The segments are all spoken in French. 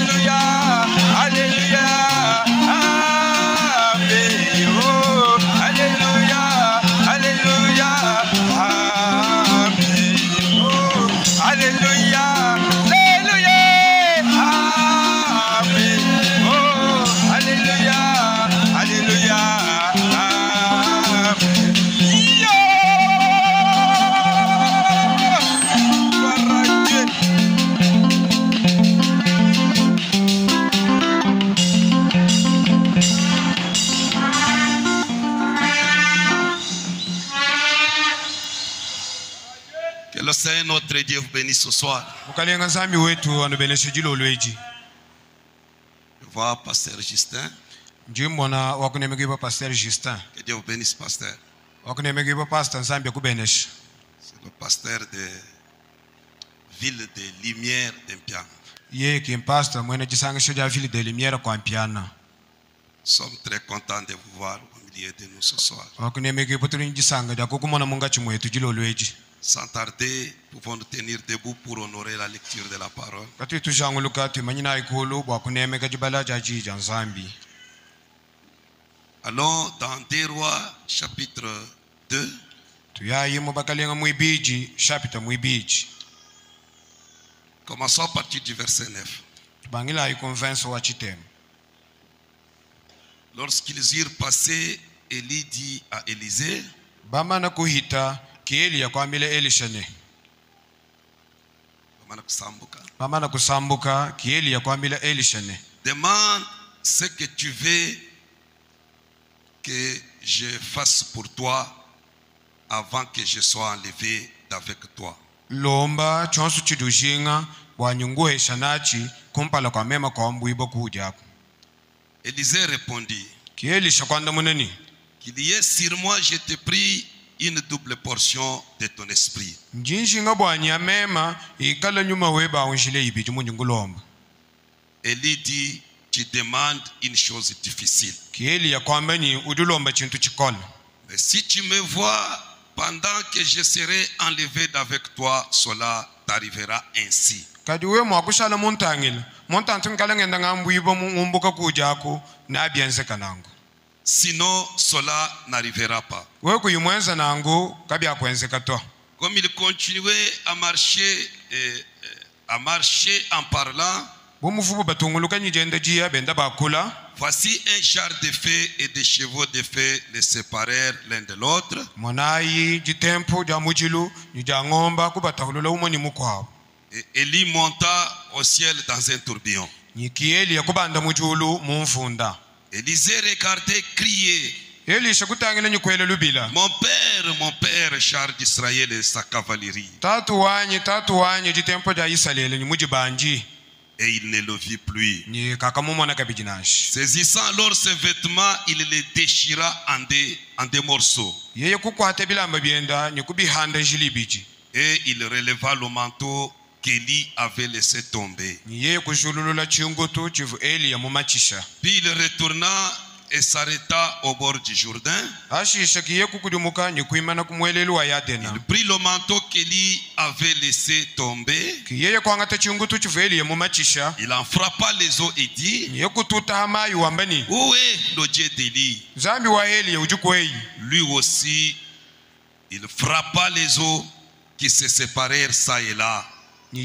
Alléluia, Alléluia, Amen. Oh, Alléluia, Alléluia, Amen. Oh, Alléluia, Alléluia, Amen. Oh, Alléluia, Alléluia, Amen. Que le Seigneur notre Dieu vous bénisse ce soir. Je vois Pasteur Justin. Que Dieu vous bénisse, Pasteur. C'est le pasteur de Ville de Lumière d'Impiana. Nous sommes très contents de vous voir au milieu de nous ce soir. Sans tarder, pouvons nous tenir debout pour honorer la lecture de la parole. Allons dans 2 Rois, chapitre 2. Commençons à partir du verset 9. Lorsqu'ils eurent passé, Élie dit à Élisée, demande ce que tu veux que je fasse pour toi avant que je sois enlevé d'avec toi. Élisée répondit, qu'il y ait sur moi, je te prie, une double portion de ton esprit. Élie dit, tu demandes une chose difficile. Mais si tu me vois pendant que je serai enlevé d'avec toi, cela t'arrivera ainsi. Sinon, cela n'arrivera pas. Comme il continuait à marcher en parlant, voici un char de feu et des chevaux de feu les séparèrent l'un de l'autre. Et Élie monta au ciel dans un tourbillon. Élisée regardait, criait, mon père, char d'Israël et sa cavalerie. Et il ne le vit plus. Saisissant alors ses vêtements, il les déchira en des morceaux. Et il releva le manteau qu'Élie avait laissé tomber. Puis il retourna et s'arrêta au bord du Jourdain. Il prit le manteau qu'Élie avait laissé tomber. Il en frappa les eaux et dit, où est le Dieu d'Élie? Lui aussi, il frappa les eaux qui se séparèrent ça et là. Et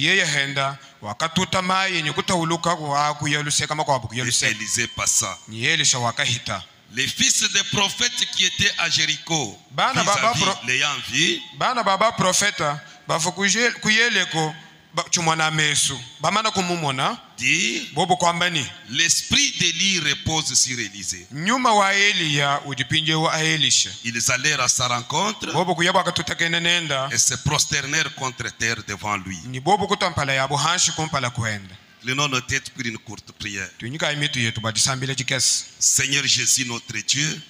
Élisée passa. Les fils des prophètes qui étaient à Jéricho, l'ayant vu, dit, l'esprit d'Élie repose sur Élisée. Ils allèrent à sa rencontre et se prosternèrent contre terre devant lui. Prenons nos têtes pour une courte prière. Seigneur Jésus, notre Dieu,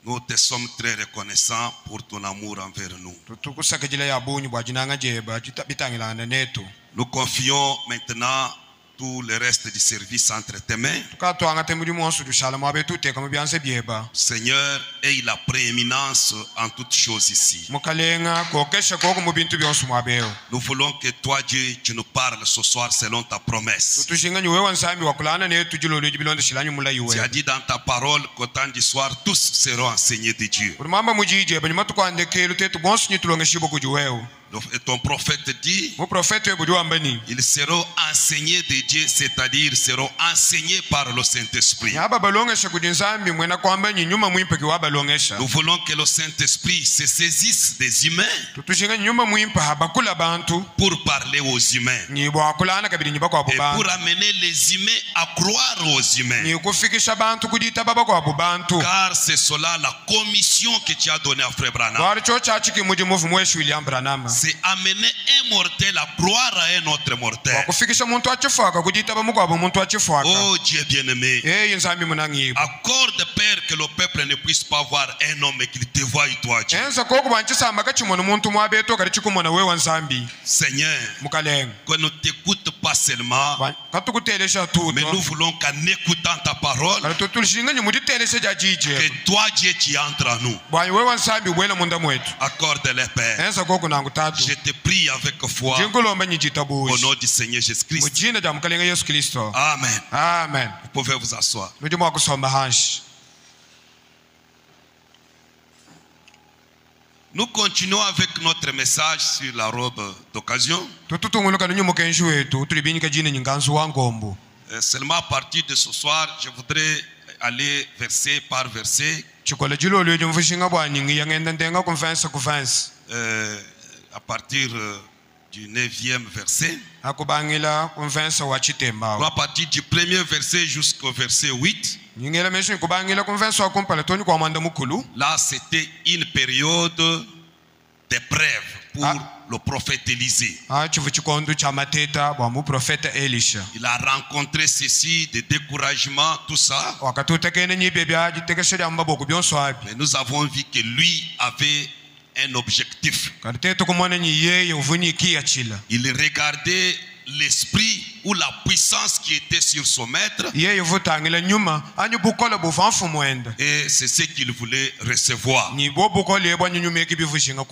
nous te sommes très reconnaissants pour ton amour envers nous. Nous confions maintenant tout le reste du service entre tes mains. Seigneur, aie la prééminence en toutes choses ici. Nous voulons que toi, Dieu, tu nous parles ce soir selon ta promesse. Tu as dit dans ta parole qu'au temps du soir, tous seront enseignés de Dieu. Et ton prophète dit, ils seront enseignés de Dieu, c'est-à-dire seront enseignés par le Saint-Esprit. Nous voulons que le Saint-Esprit se saisisse des humains pour parler aux humains et pour amener les humains à croire aux humains. Car c'est cela la commission que tu as donnée à Frère Branham. C'est amener un mortel à croire à un autre mortel. Oh Dieu bien-aimé, accorde Père que le peuple ne puisse pas voir un homme et qu'il te voie toi Dieu. Seigneur, qu'on ne t'écoute pas seulement, mais nous voulons qu'en écoutant ta parole, que toi Dieu tu entres en nous. Accorde-le Père. Je te prie avec foi au nom du Seigneur Jésus-Christ. Amen. Amen. Vous pouvez vous asseoir. Nous continuons avec notre message sur la robe d'occasion. Seulement à partir de ce soir, je voudrais aller verset par verset. À partir du 9e verset. À partir du premier verset jusqu'au verset 8. Là, c'était une période d'épreuve pour le prophète Élisée. Il a rencontré ceci, des découragements, tout ça. Mais nous avons vu que lui avait un objectif. Il regardait l'esprit ou la puissance qui était sur son maître. Et c'est ce qu'il voulait recevoir.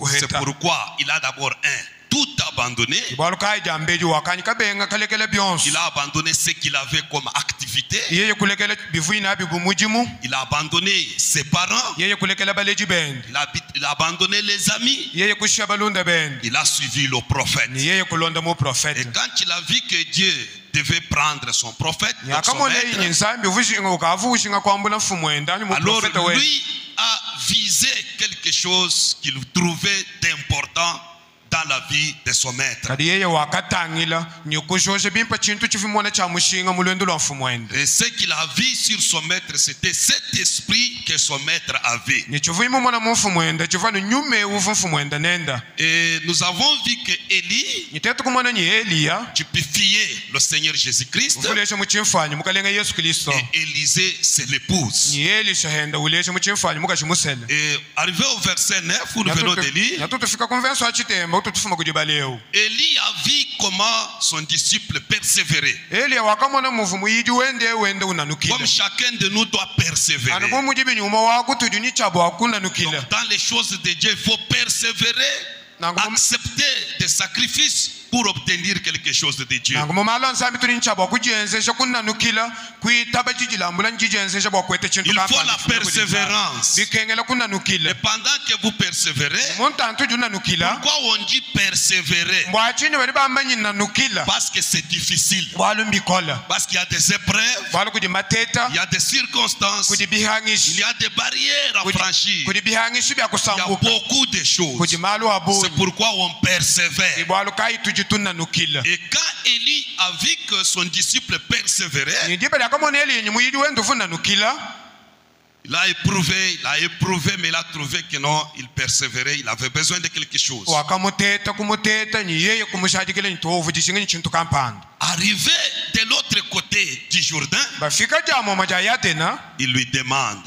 C'est pourquoi il a d'abord tout abandonné. Il a abandonné ce qu'il avait comme activité. Il a abandonné ses parents. Il a abandonné les amis. Il a suivi le prophète. Et quand il a vu que Dieu devait prendre son prophète, son maître, alors lui a visé quelque chose qu'il trouvait d'important dans la vie de son maître. Et ce qu'il a vu sur son maître, c'était cet esprit que son maître avait. Et nous avons vu que Élie typifiait le Seigneur Jésus-Christ. Et Élisée, c'est l'épouse. Et arrivé au verset 9, où nous venons de lire, Élie a vu comment son disciple persévérait. Comme chacun de nous doit persévérer. Donc, dans les choses de Dieu, il faut persévérer, accepter des sacrifices pour obtenir quelque chose de Dieu. Il faut la persévérance. Et pendant que vous persévérez, pourquoi on dit persévérer? Parce que c'est difficile. Parce qu'il y a des épreuves, il y a des circonstances, il y a des barrières à franchir, il y a beaucoup de choses. C'est pourquoi on persévère. Et quand Élie a vu que son disciple persévérait, il a éprouvé, mais il a trouvé que non, il persévérait, il avait besoin de quelque chose. Arrivé de l'autre côté du Jourdain, il lui demande: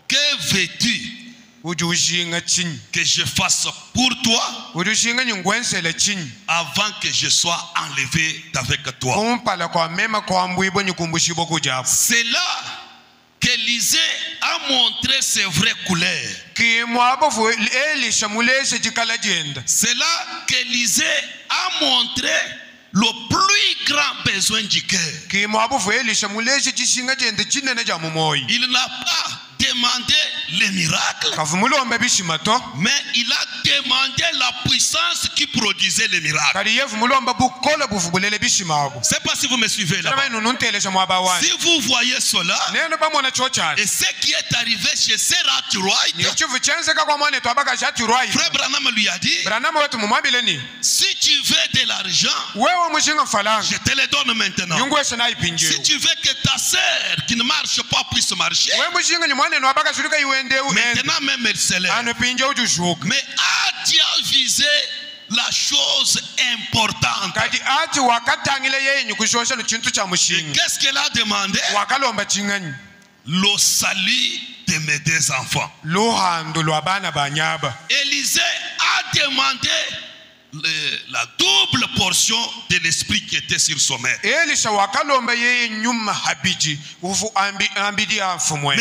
que veux-tu que je fasse pour toi avant que je sois enlevé d'avec toi. C'est là qu'Élisée a montré ses vraies couleurs. C'est là qu'Élisée a montré le plus grand besoin du cœur. Il n'a pas demandé les miracles, mais il a demandé la puissance qui produisait les miracles. Je ne sais pas si vous me suivez là. Si vous voyez cela, et ce qui est arrivé chez Sarah Wright, Frère Branham lui a dit, si tu veux de l'argent, je te le donne maintenant. Si tu veux que ta sœur qui ne marche pas puisse marcher, maintenant même elle se lève. Mais tu as visé la chose importante. Qu'est-ce qu'elle a demandé? Le salut de mes deux enfants. Élisée a demandé la double portion de l'esprit qui était sur son maître. Mais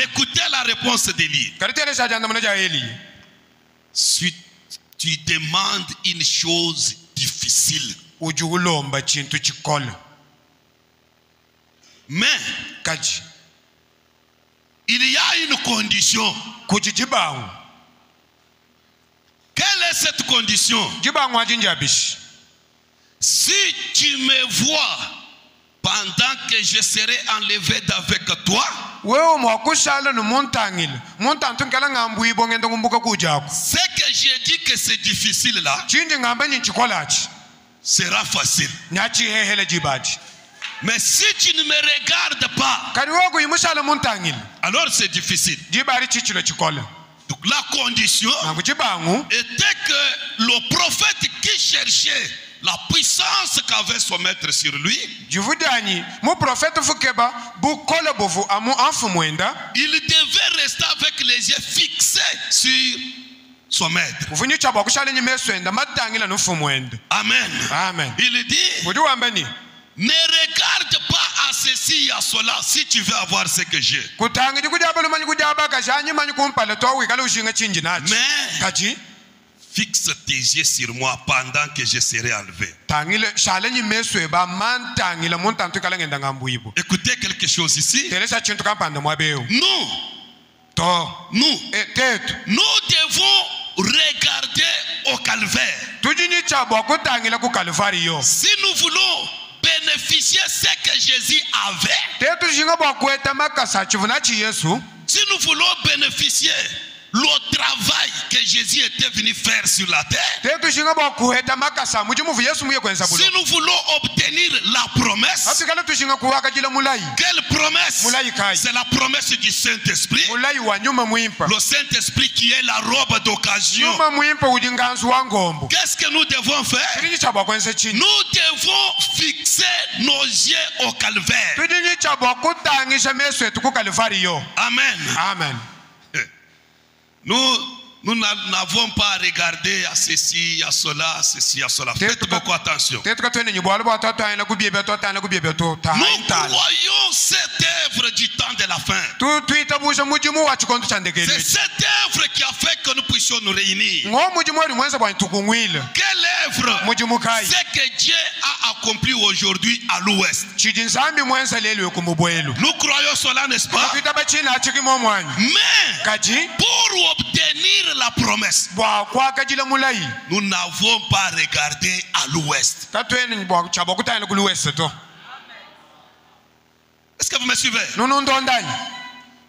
écoutez la réponse d'Élie. Si tu demandes une chose difficile, mais il y a une condition. Quelle est cette condition? Si tu me vois pendant que je serai enlevé d'avec toi, ce que j'ai dit que c'est difficile là sera facile. Mais si tu ne me regardes pas, alors c'est difficile. Donc la condition était que le prophète qui cherchait la puissance qu'avait son maître sur lui, il devait rester avec les yeux fixés sur son maître. Amen. Amen. Il dit, ne regarde pas à ceci et à cela si tu veux avoir ce que j'ai. Mais fixe tes yeux sur moi pendant que je serai enlevé. Écoutez quelque chose ici. Nous devons regarder au calvaire. Si nous voulons bénéficier de ce que Jésus avait, si nous voulons bénéficier le travail que Jésus était venu faire sur la terre, si nous voulons obtenir la promesse, quelle promesse? C'est la promesse du Saint-Esprit. Le Saint-Esprit qui est la robe d'occasion. Qu'est-ce que nous devons faire? Nous devons fixer nos yeux au calvaire. Amen. Amen. Nous n'avons pas regardé à ceci, à cela, Faites beaucoup attention. Nous croyons cette œuvre du temps de la fin. C'est cette œuvre qui a fait que nous puissions nous réunir. Quelle œuvre? C'est que Dieu a accompli aujourd'hui à l'ouest. Nous croyons cela, n'est-ce pas? Mais pour obtenir la promesse, nous n'avons pas regardé à l'ouest. Est-ce que vous me suivez?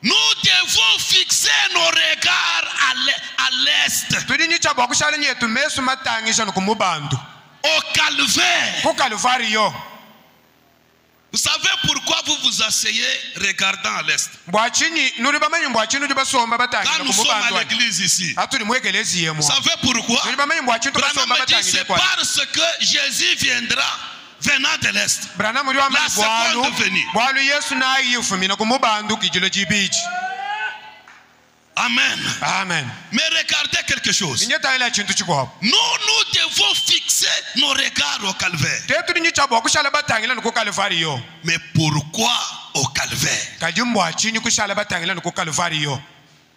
Nous devons fixer nos regards à l'est, au calvaire. Vous savez pourquoi vous vous asseyez regardant à l'est? Quand nous sommes à l'église ici, vous savez pourquoi? C'est parce que Jésus viendra venant de l'est. La seconde venue. Amen. Amen. Mais regardez quelque chose. Nous Nous devons fixer nos regards au calvaire. Mais pourquoi au calvaire?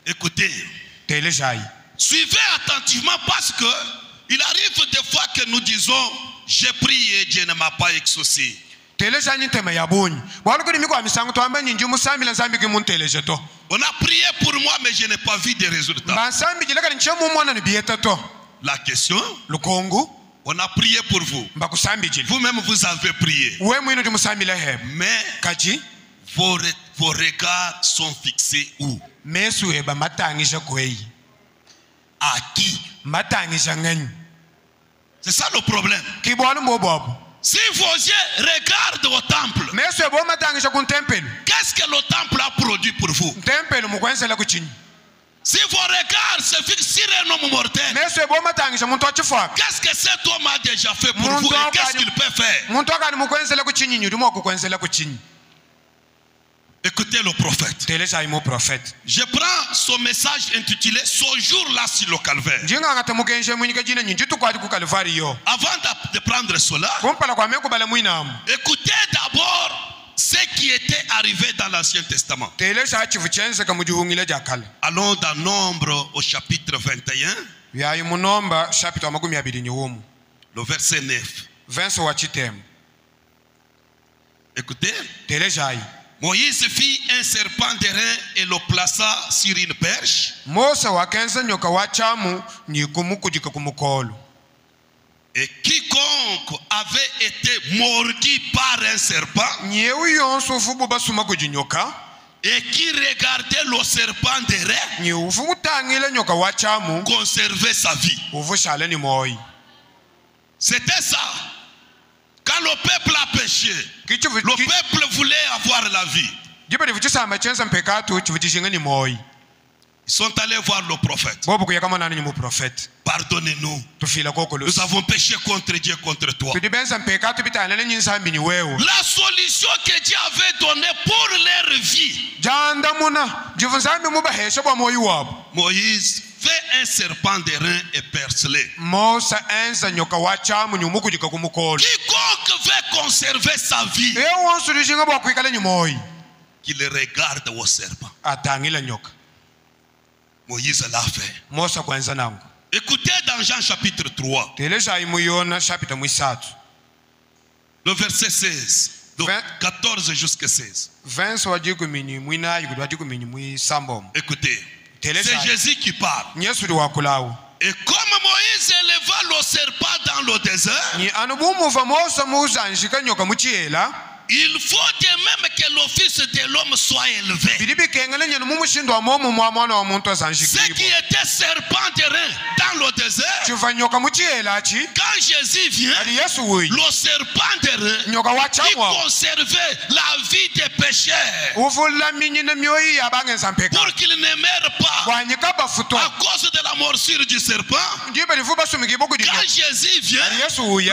Écoutez, suivez attentivement parce que il arrive des fois que nous disons j'ai prié, Dieu ne m'a pas exaucé. On a prié pour moi, mais je n'ai pas vu de résultats. La question, on a prié pour vous. Vous-même, vous avez prié. Mais vos regards sont fixés où? À qui? C'est ça le problème. Si vos yeux regardent au temple, qu'est-ce que le temple a produit pour vous? Si vos regards se fixent sur un homme mortel, qu'est-ce que cet homme a déjà fait pour vous et qu'est-ce qu'il peut faire? Écoutez le prophète. Je prends son message intitulé Ce jour-là sur le calvaire. Avant de prendre cela, écoutez d'abord ce qui était arrivé dans l'Ancien Testament. Allons dans Nombre au chapitre 21, le verset 9. Écoutez. Moïse fit un serpent d'airain et le plaça sur une perche. Et quiconque avait été mordu par un serpent et qui regardait le serpent d'airain conservait sa vie. C'était ça. Quand le peuple a péché, le peuple voulait avoir la vie. Ils sont allés voir le prophète. Pardonnez-nous. Nous avons péché contre Dieu, contre toi. La solution que Dieu avait donnée pour leur vie. Moïse fait un serpent d'airain et perce-le. Quiconque veut conserver sa vie, qu'il regarde au serpent. Moïse l'a fait. Écoutez dans Jean chapitre 3, le verset 16, donc 14 jusqu'à 16. Écoutez, c'est Jésus qui parle. Et comme Moïse éleva le serpent dans le désert, il faut de même que le Fils de l'homme soit élevé. Ce qui était serpent d'airain dans le désert, quand Jésus vient, le serpent d'airain qui conservait la vie des pécheurs pour qu'ils ne meurent pas à cause de la morsure du serpent. Quand Jésus vient,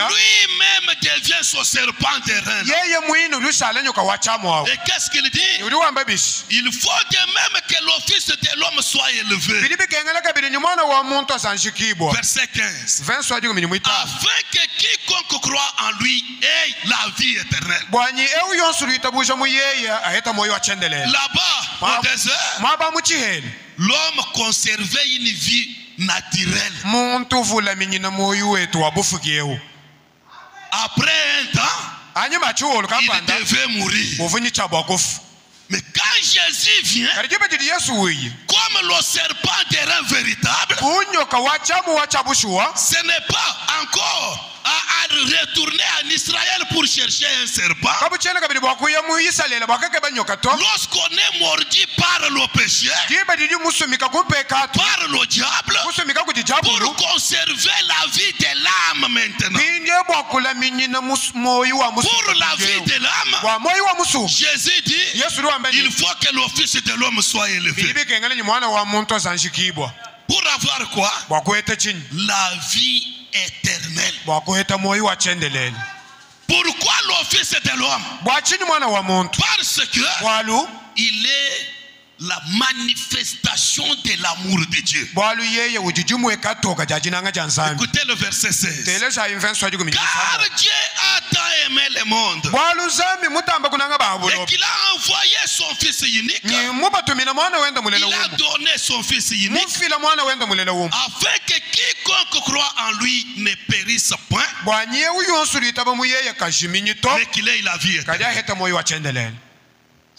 lui-même devient ce serpent d'airain. Et qu'est-ce qu'il dit? Il faut de même que le Fils de l'homme soit élevé. Verset 15. Afin que quiconque croit en lui ait la vie éternelle. Là-bas, au désert, l'homme conservait une vie naturelle. Après un temps, il devait mourir. Mais quand Jésus vient, comme le serpent d'airain véritable, ce n'est pas encore à retourner en Israël pour chercher un serpent. Lorsqu'on est mordu par le péché, par le diable, pour conserver la vie de l'âme maintenant, pour la vie de l'âme, Jésus dit, il faut que le Fils de l'homme soit élevé. Pour avoir quoi? La vie éternelle. Pourquoi le Fils de l'homme? Parce que il est la manifestation de l'amour de Dieu. Écoutez le verset 16. Car Dieu a tant aimé le monde et qu'il a envoyé son Fils unique. Il a donné son Fils unique afin que quiconque croit en lui ne périsse point, mais qu'il ait la vie éternelle.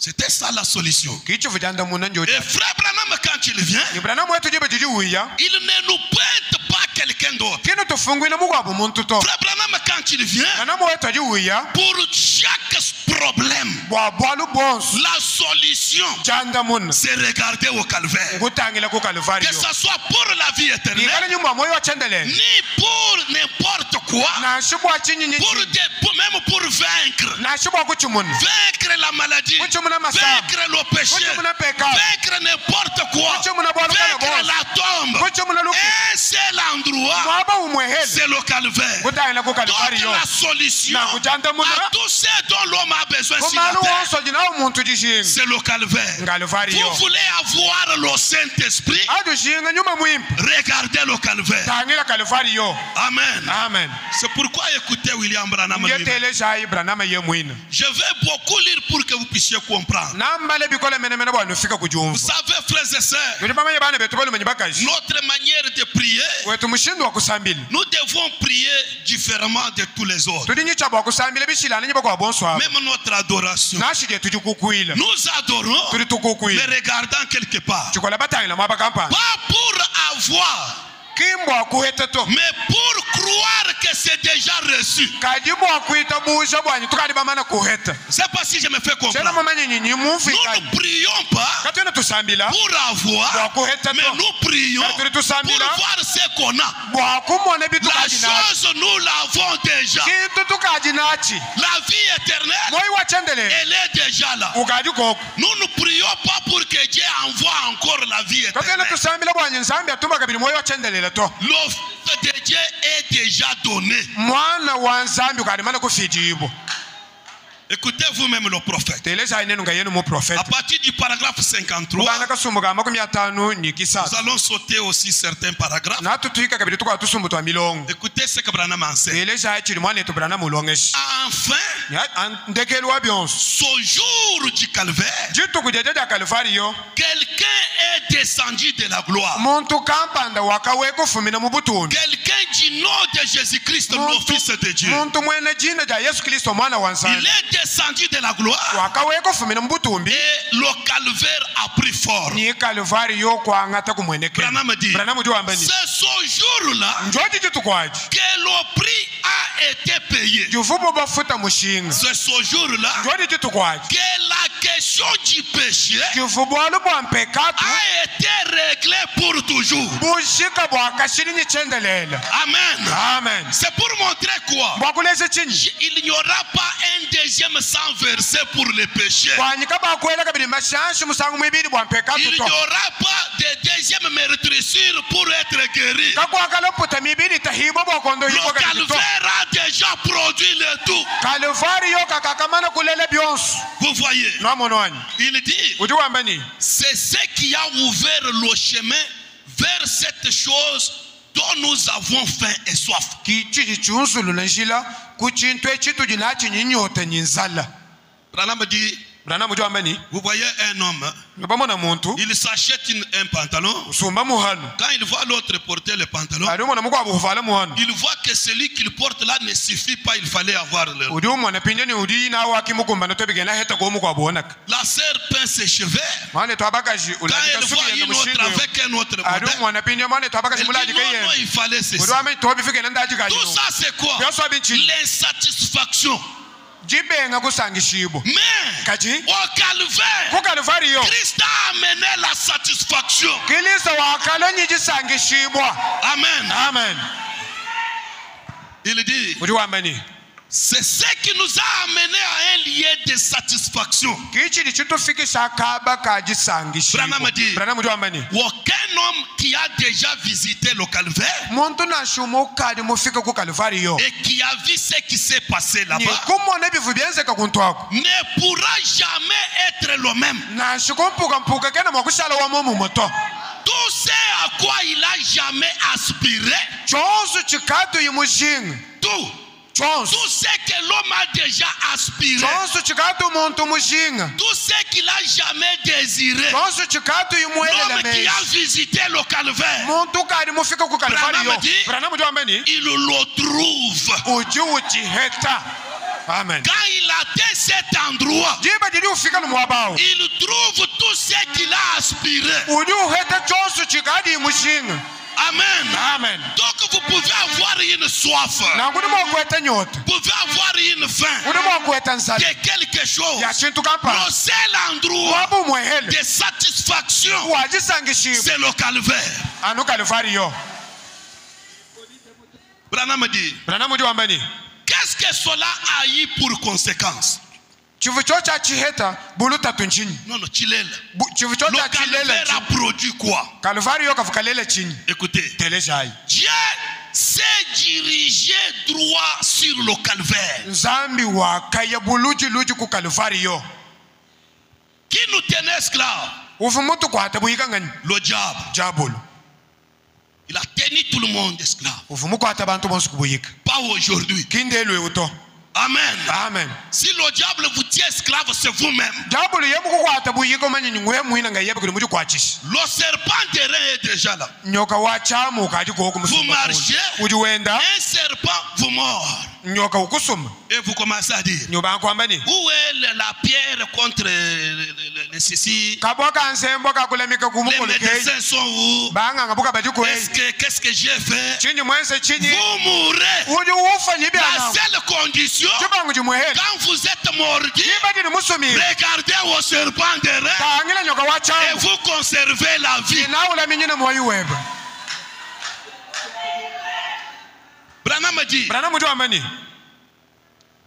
C'était ça la solution. Et frère Branham, quand il vient, il ne nous prête pas quelqu'un d'autre. Frère Branham, quand il vient, pour chaque problème, la solution, c'est regarder au calvaire. Que ce soit pour la vie éternelle, ni pour n'importe quoi, même pour vaincre la maladie, vaincre le péché, vaincre n'importe quoi, vaincre la tombe. Un seul endroit, c'est le calvaire. Donc la solution à tout ce dont l'homme a besoin sur la terre, c'est le calvaire. Vous voulez avoir le Saint-Esprit, regardez le calvaire. Amen. Amen. C'est pourquoi écoutez William Branham. Je vais beaucoup lire pour que vous puissiez comprendre. Vous savez, frères et sœurs, notre manière de prier, nous devons prier différemment de tous les autres. Même notre adoration, nous adorons, mais regardant quelque part. Pas pour avoir, mais pour croire que c'est déjà reçu. C'est pas si je me fais comprendre. Nous ne prions pas pour avoir, mais nous prions pour voir ce qu'on a. La chose, nous l'avons déjà. La vie éternelle, elle est déjà là. Nous ne prions pas pour que Dieu envoie encore la vie éternelle. L'offre de Dieu est déjà donnée. Écoutez vous-même le prophète. À partir du paragraphe 53, nous allons sauter aussi certains paragraphes. Écoutez ce que Branham enseigne. Enfin, ce jour du calvaire, quelqu'un est descendu de la gloire. Quelqu'un du nom de Jésus-Christ, le Fils de Dieu. Il est descendu de la gloire et le calvaire a pris forme. Branham dit, c'est ce jour-là que le prix a été payé. C'est ce jour-là que la question du péché a été réglée pour toujours. Amen. Amen. C'est pour montrer quoi? Il n'y aura pas un deuxième sans verset pour les péchés. Il n'y aura pas de deuxième meurtrissure pour être guéri. Le calvaire a déjà produit le tout. Vous voyez, il dit, c'est ce qui a ouvert le chemin vers cette chose dont nous avons faim et soif. Branham dit, vous voyez un homme, il s'achète un pantalon. Quand il voit l'autre porter le pantalon, il voit que celui qu'il porte là ne suffit pas, il fallait avoir le. La sœur peint ses cheveux. Quand elle voit une autre avec un autre modèle, elle dit non, il fallait ceci. Tout ça c'est quoi? L'insatisfaction. Mais au calvaire, Christ a amené la satisfaction. Amen. Amen. Il dit, C'est ce qui nous a amené à un lieu de satisfaction. Branham dit, aucun homme qui a déjà visité le calvaire et qui a vu ce qui s'est passé là-bas ne pourra jamais être le même. Tout ce à quoi il a jamais aspiré, tout ce que l'homme a déjà aspiré, tout ce qu'il a jamais désiré, l'homme qui a visité le calvaire, il le trouve. Amen. Quand il atteint cet endroit, il trouve tout ce qu'il a aspiré. Amen. Amen. Donc vous pouvez avoir une soif, vous pouvez avoir une faim de quelque chose. Le seul endroit de satisfaction, c'est le calvaire. Branham dit, qu'est-ce que cela a eu pour conséquence? Non, non, le calvaire a produit quoi? Écoutez, Dieu s'est dirigé droit sur le calvaire qui nous tenait esclaves. Le diable, il a tenu tout le monde esclave. Pas aujourd'hui. Amen. Amen. Si le diable vous tient esclave, c'est vous-même. Le serpent terrain est déjà là. Vous marchez, un serpent vous mord. Et vous commencez à dire, où est la pierre contre les ceci? Les médecins sont où? Qu'est-ce que j'ai fait? Vous mourrez. La seule condition, quand vous êtes mordu, regardez au serpent terrain et vous conservez la vie. Branham dit,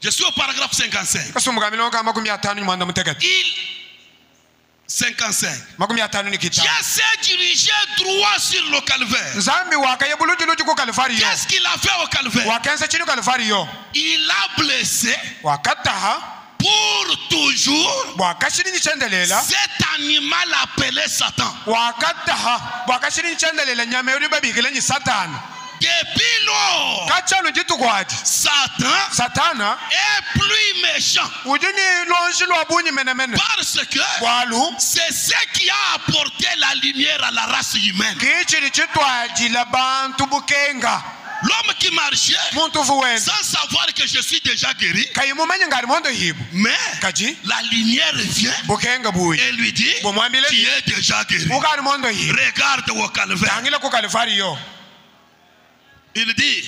je suis au paragraphe 55. 55. Dieu s'est dirigé droit sur le calvaire. Qu'est-ce qu'il a fait au calvaire? Il a blessé pour toujours cet animal appelé Satan. Depuis lors, Satan est plus méchant parce que c'est ce qui a apporté la lumière à la race humaine. L'homme qui marchait sans savoir que je suis déjà guéri, mais la lumière vient et lui dit, tu es déjà guéri. Regarde au calvaire. Il dit,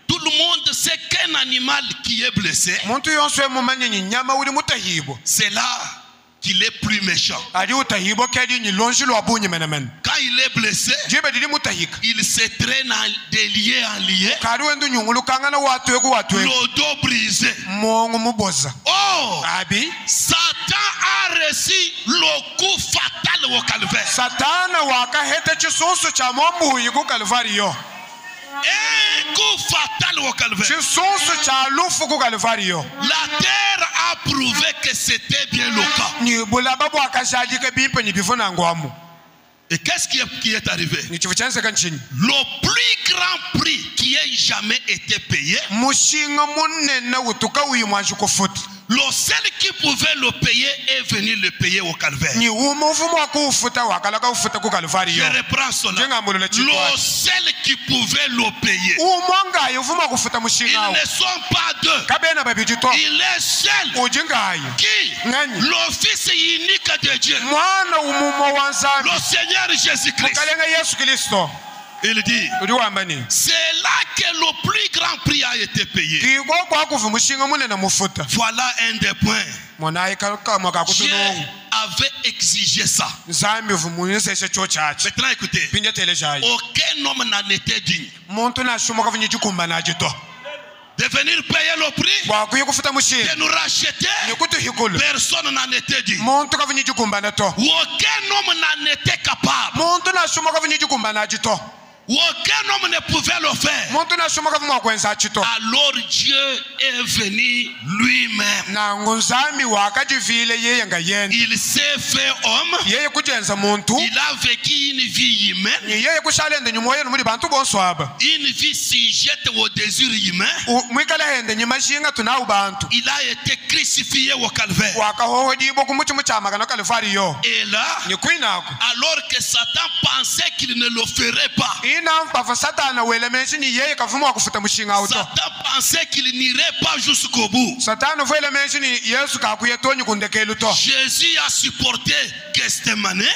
tout le monde sait qu'un animal qui est blessé, c'est là qu'il est plus méchant. Quand il est blessé, il se traîne de lié en lié, le dos brisé. Oh, Satan a reçu le coup fatal au calvaire. Un coup fatal au calvaire. La terre a prouvé que c'était bien le cas. Et qu'est-ce qui est arrivé? Le plus grand prix qui ait jamais été payé, le seul qui pouvait le payer est venu le payer au calvaire. Je reprends cela. Le seul qui pouvait le payer. Ils ne sont pas deux. Il est seul qui, le Fils unique de Dieu, le Seigneur Jésus-Christ. Il dit, c'est là que le plus grand prix a été payé. Voilà un des points. Dieu avait exigé ça. Maintenant écoutez, aucun homme n'en était digne. de venir payer le prix, de nous racheter, personne n'en était dit. Aucun homme n'en était capable. Aucun homme ne pouvait le faire. Alors Dieu est venu lui-même. Il s'est fait homme. Il a vécu une vie humaine. Une vie sujette au désir humain. Il a été crucifié au calvaire. Et là, alors que Satan pensait qu'il ne le ferait pas, Satan pensait qu'il n'irait pas jusqu'au bout. Jésus a supporté Gethsemane.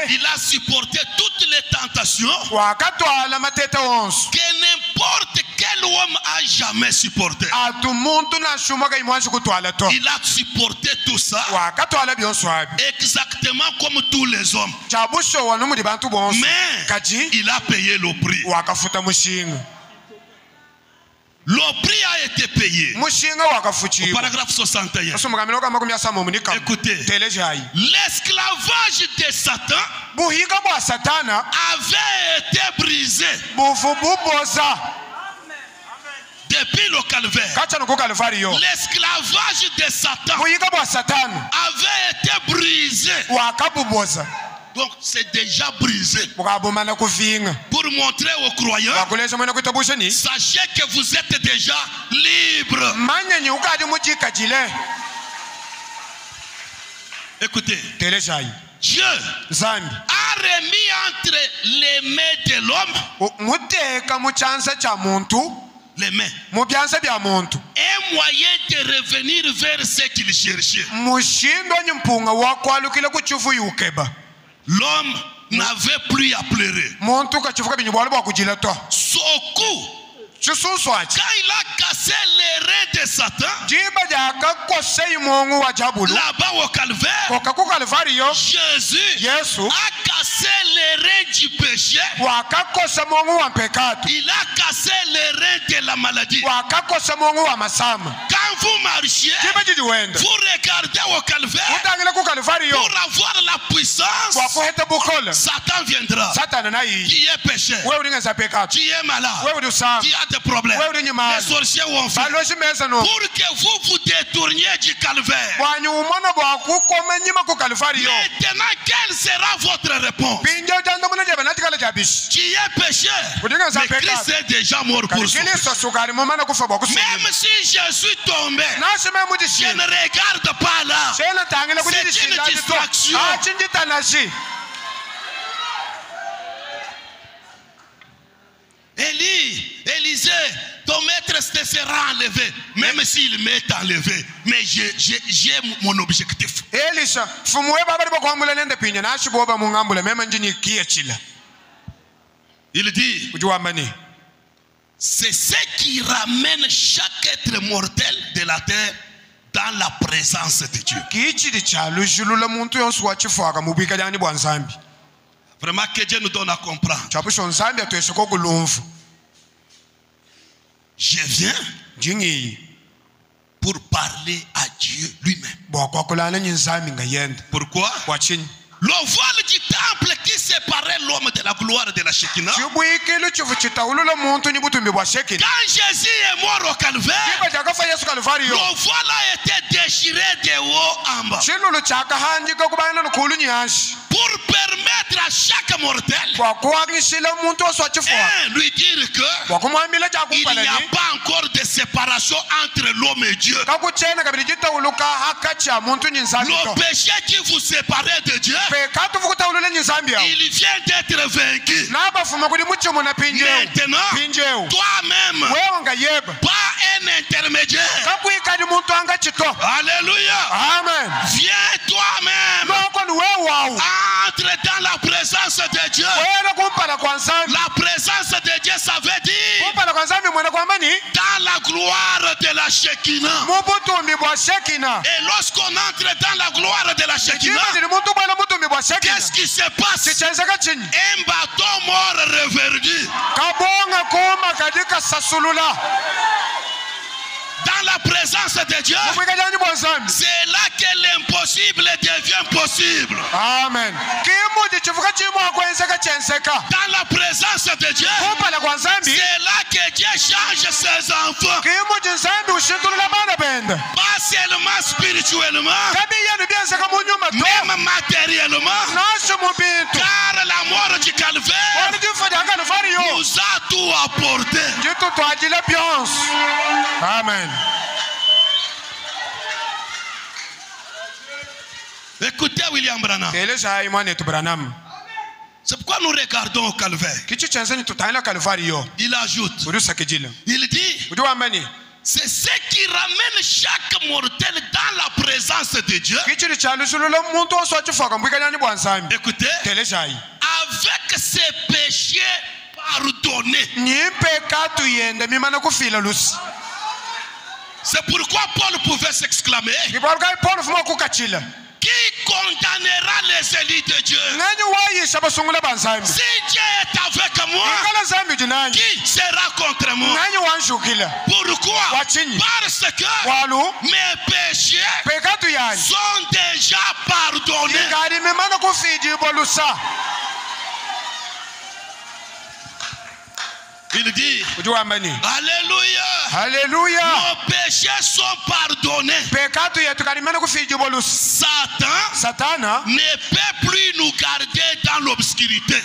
Il a supporté toutes les tentations que n'importe quel homme a jamais supporté. Il a supporté tout ça exactement comme tous les hommes. Mais il a payé le prix. Le prix a été payé. Au paragraphe 61. Écoutez, l'esclavage de Satan avait été brisé depuis le calvaire. L'esclavage de Satan avait été brisé. Donc c'est déjà brisé. Pour montrer aux croyants, sachez que vous êtes déjà libres. Écoutez, Dieu a remis entre les mains de l'homme les mains, un moyen de revenir vers ce qu'il cherchait. L'homme n'avait plus à pleurer. Son coup, quand il a cassé les reins de Satan, là-bas au calvaire, Jésus a cassé les reins du péché. Il a cassé les reins de la maladie. Quand vous marchiez, vous regardez au calvaire pour avoir la puissance. Satan viendra. Qui est péché, qui est malade, qui a des problèmes, les sorciers ont fait pour que vous vous détourniez du calvaire. Maintenant, quelle sera votre réponse? Qui est péché? Mais Christ est déjà mort pour ça. Même si je suis tombé, je ne regarde pas là. C'est une distraction. Élisée, ton maître sera enlevé, même s'il m'est enlevé, mais j'ai mon objectif. Il dit, c'est ce qui ramène chaque être mortel de la terre dans la présence de Dieu. Vraiment que Dieu nous donne à comprendre. Je viens pour parler à Dieu lui-même. Pourquoi? Le voile du temple qui séparait l'homme de la gloire de la Shekinah. Quand Jésus est mort au calvaire, le voile a été déchiré de haut en bas. Pour permettre à chaque mortel lui dire que il n'y a pas encore de séparation entre l'homme et Dieu. Le péché qui vous séparait de Dieu, il vient d'être vaincu. Maintenant, toi-même, pas un intermédiaire. Alléluia. Amen. Viens toi-même. Entre dans la présence de Dieu. La présence de Dieu, ça veut dire dans la gloire de la Shekinah. Et lorsqu'on entre dans la gloire de la Shekinah, qu'est-ce qui se passe? Un bâton mort reverdit. Dans la présence de Dieu, c'est là que l'impossible devient possible. Amen. Dans la présence de Dieu, c'est là que Dieu change ses enfants. Pas seulement spirituellement, même matériellement. Car la mort du calvaire nous a tout apporté. Amen. Écoutez William Branham. C'est pourquoi nous regardons au calvaire. Il ajoute, il dit, c'est ce qui ramène chaque mortel dans la présence de Dieu. Écoutez, avec ses péchés pardonnés. C'est pourquoi Paul pouvait s'exclamer, qui condamnera les élus de Dieu? Si Dieu est avec moi, qui sera contre moi? Pourquoi? Parce que mes péchés sont déjà pardonnés. Il dit, Alléluia, Alléluia, nos péchés sont pardonnés. Satan ne peut plus nous garder dans l'obscurité.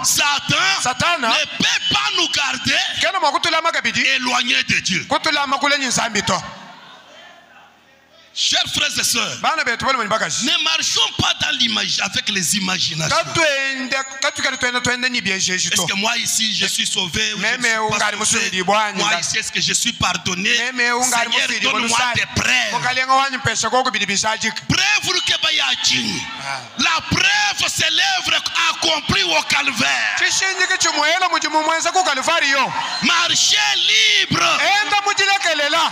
Satan ne peut pas nous garder éloignés de Dieu. Chers frères et sœurs, ne marchons pas dans avec les imaginations. Est-ce que moi ici je suis sauvé? Moi ici est-ce que je suis pardonné? Seigneur, donne-moi des preuves. La preuve c'est l'œuvre accomplie au calvaire. Marchez libre.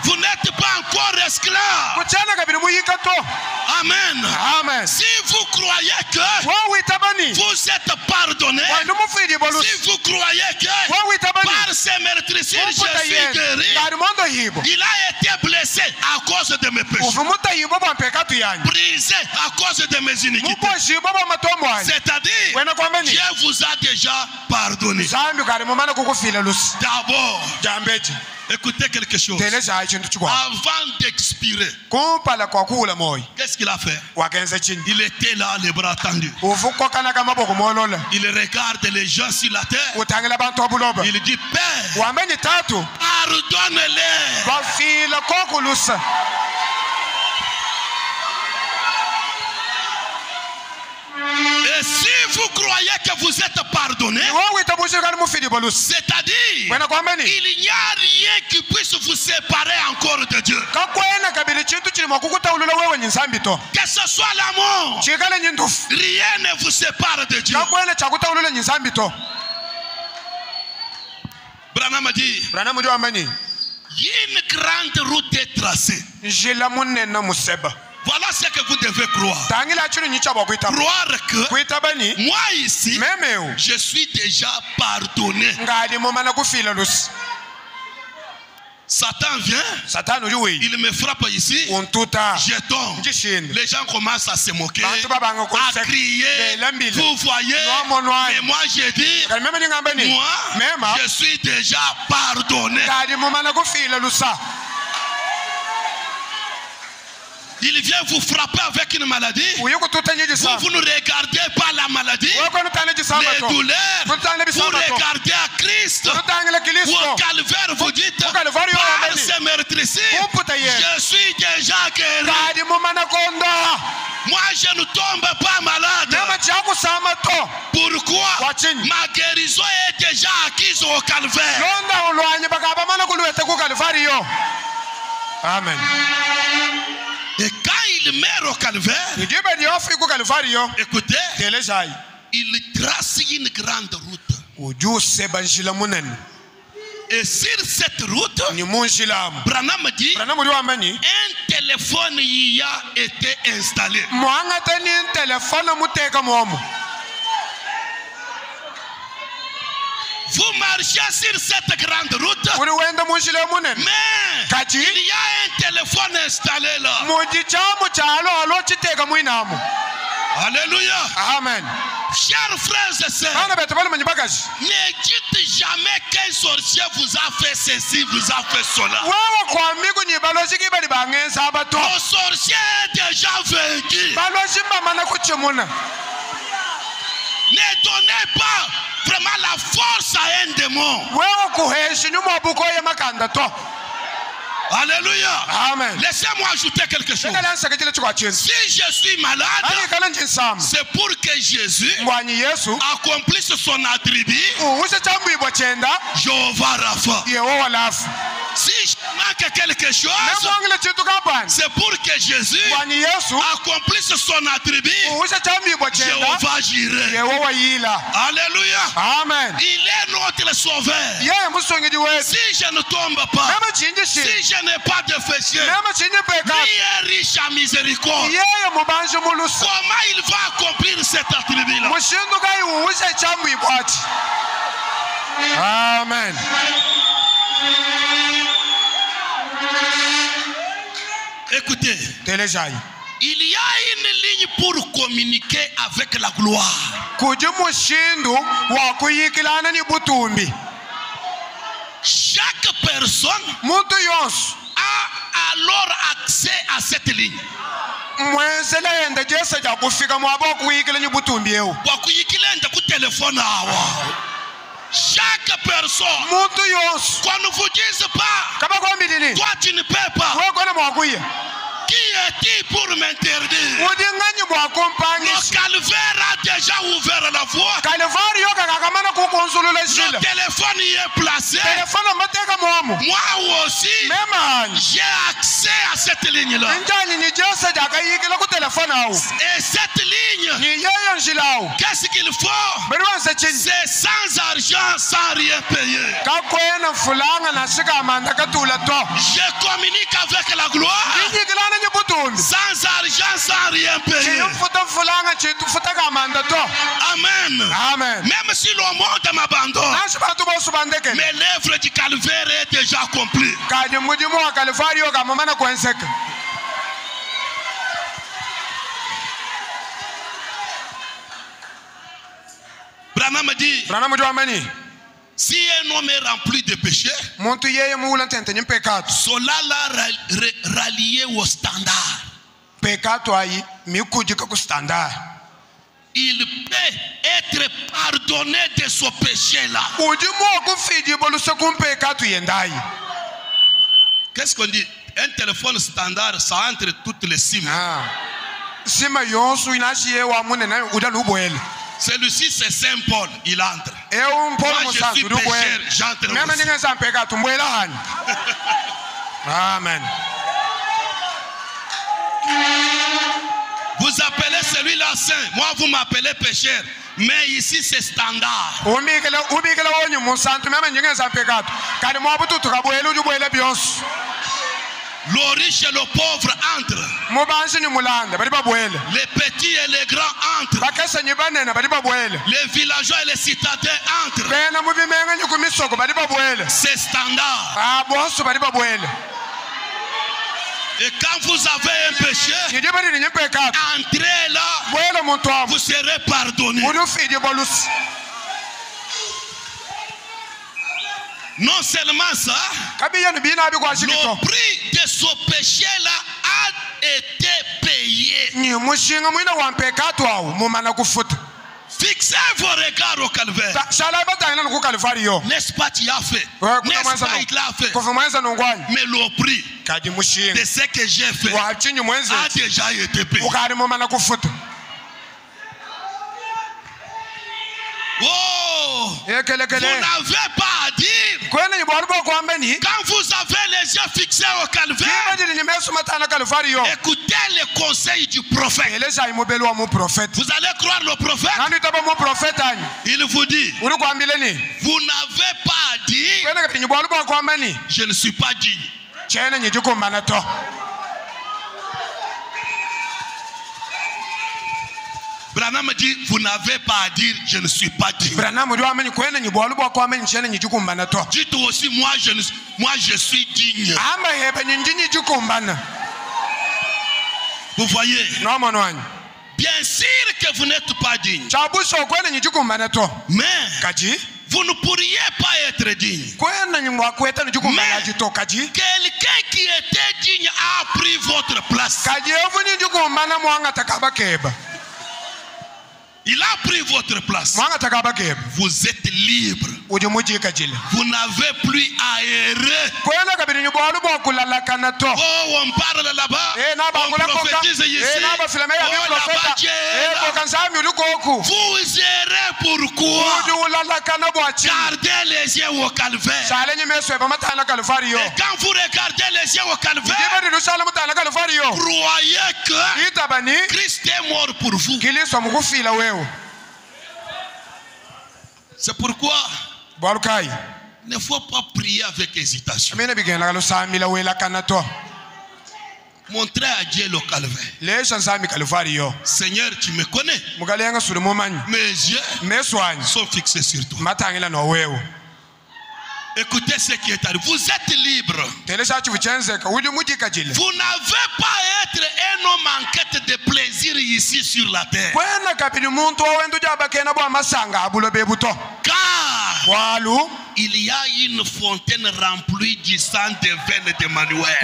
Vous n'êtes pas encore esclave. Amen. Amen. Si vous croyez que vous êtes pardonné, si vous croyez que par ces meurtrissures je suis guéri, il a été blessé à cause de mes péchés, brisé à cause de mes iniquités. C'est-à-dire, Dieu vous a déjà pardonné. D'abord, écoutez quelque chose. Avant d'expirer, qu'est-ce qu'il a fait? Il était là, les bras tendus. Il regarde les gens sur la terre. Il dit, Père, pardonne-les. Et si vous croyez que vous êtes pardonné, c'est-à-dire il n'y a rien qui puisse vous séparer encore de Dieu. Que ce soit l'amour, rien ne vous sépare de Dieu. Branham a dit, une grande route est tracée. Voilà ce que vous devez croire. Croire que moi ici, je suis déjà pardonné. Satan vient, il me frappe ici, je tombe. Les gens commencent à se moquer, à crier. Vous voyez, mais moi je dis, moi, je suis déjà pardonné. Il vient vous frapper avec une maladie. Vous ne regardez pas la maladie, les douleurs. Vous regardez à Christ. Ou au calvaire, vous dites, par ces meurtrissures, je suis déjà guéri. Moi, je ne tombe pas malade. Pourquoi? Ma guérison est déjà acquise au calvaire. Amen. Et quand il meurt au calvaire, écoutez, il trace une grande route. Et sur cette route, Branham dit, un téléphone y a été installé. Vous marchez sur cette grande route, mais il y a un téléphone installé là. Alléluia. Amen. Chers frères et sœurs, ne dites jamais qu'un sorcier vous a fait ceci, vous a fait cela. Le sorcier est déjà vaincu. Ne donnez pas vraiment la force à un démon. Alléluia. Amen. Laissez-moi ajouter quelque chose. Si je suis malade, c'est pour que Jésus accomplisse son attribut. Jéhovah Rapha. Si je manque quelque chose, c'est pour que Jésus accomplisse son attribut. Jéhovah Jireh. Alléluia. Amen. Il est notre sauveur. Si je ne tombe pas, si je n'ai pas de péché, lui est riche à miséricorde. Comment il va accomplir cet attribut-là? Amen. Écoutez, il y a une ligne pour communiquer avec la gloire. Chaque personne a alors accès à cette ligne. Chaque personne, qu'on ne vous dise pas, toi tu ne peux pas. Qui est-il pour m'interdire? Le calvaire a déjà ouvert la voie. Le téléphone y est placé. Moi aussi, j'ai accès à cette ligne-là. Et cette ligne, qu'est-ce qu'il faut? C'est sans argent, sans rien payer. Je communique avec la gloire. Sans argent, sans rien payer. Amen. Amen. Même si le monde m'abandonne, mais l'œuvre du calvaire est déjà accomplie. Branham dit, si un homme est rempli de péché, cela l'a rallié au standard. Il peut être pardonné de ce péché-là. Qu'est-ce qu'on dit? Un téléphone standard, ça entre toutes les SIM. Celui-ci, c'est Saint Paul, il entre. Moi, je suis pécheur, j'entre aussi. Amen. Vous appelez celui-là saint, moi vous m'appelez pécheur. Mais ici c'est standard. Le riche et le pauvre entrent. Les petits et les grands entrent. Les villageois et les citadins entrent. C'est standard. Et quand vous avez un péché, entrez là, vous serez pardonné. Non seulement ça, le prix de ce péché-là a été payé. Fixez vos regards au calvaire. N'est-ce pas tu as fait? N'est-ce pas il l'a fait? Mais le prix de ce que j'ai fait a déjà été payé. Oh, vous n'avez pas à dire. Quand vous avez les yeux fixé au calvaire, écoutez les conseils du prophète. Vous allez croire le prophète. Il vous dit, vous n'avez pas à dire, je ne suis pas digne. Branham dit, vous n'avez pas à dire, je ne suis pas digne. Dites aussi, moi je suis digne. Vous voyez? Bien sûr que vous n'êtes pas digne. Mais vous ne pourriez pas être digne. Mais quelqu'un qui était digne a pris votre place. Il a pris votre place. Vous êtes libre. Vous n'avez plus à errer. Oh, on parle là-bas. On prophétise ici. Oh, là-bas, Dieu est là. Vous errez pourquoi? Gardez les yeux au calvaire. Et quand vous regardez les yeux au calvaire, croyez que Christ est mort pour vous. C'est pourquoi il ne faut pas prier avec hésitation. Montrez à Dieu le calvaire. Seigneur, tu me connais. Mes yeux sont fixés sur toi. Écoutez ce qui est arrivé. Vous êtes libre. Vous n'avez pas à être un homme en quête de plaisir ici sur la terre. Car il y a une fontaine remplie du sang de veine d'Emmanuel.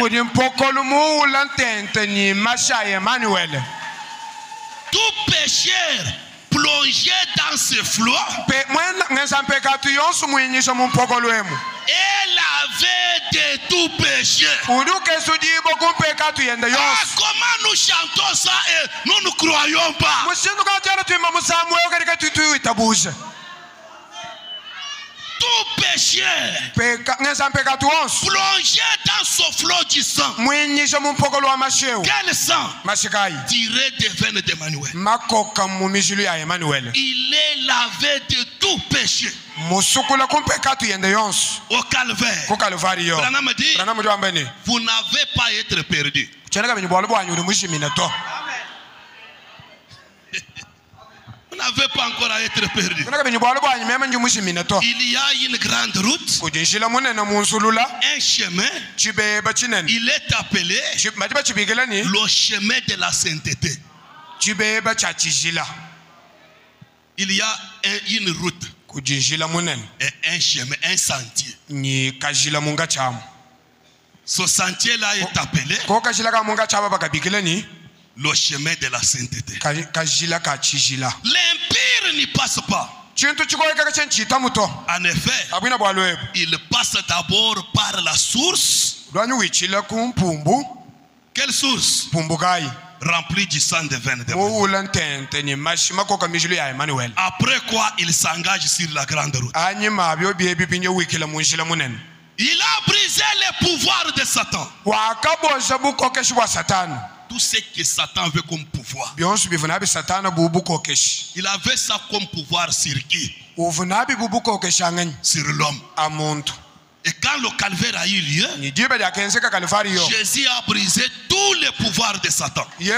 Tout pécheur plongé dans ce flot et lavé de tout péché. Comment nous chantons ça et nous ne croyons pas? Tout péché plongé dans ce flot du sang. Quel sang? Tiré des veines d'Emmanuel. Il est lavé de tout péché. Au calvaire. Branham dit, vous n'avez pas à être perdu. Vous n'avez pas encore à être perdu. Il y a une grande route, un chemin. Il est appelé le chemin de la sainteté. Il y a une route et un chemin, un sentier. Ce sentier-là est appelé le chemin de la sainteté. L'impire n'y passe pas. En effet, il passe d'abord par la source. Quelle source? Remplie du sang de veine d'Emmanuel. Après quoi, il s'engage sur la grande route. Il a brisé les pouvoirs de Satan. Tout ce que Satan veut comme pouvoir. Il avait ça comme pouvoir sur qui? Sur l'homme. Et quand le calvaire a eu lieu, Jésus a brisé tous les pouvoirs de Satan. Il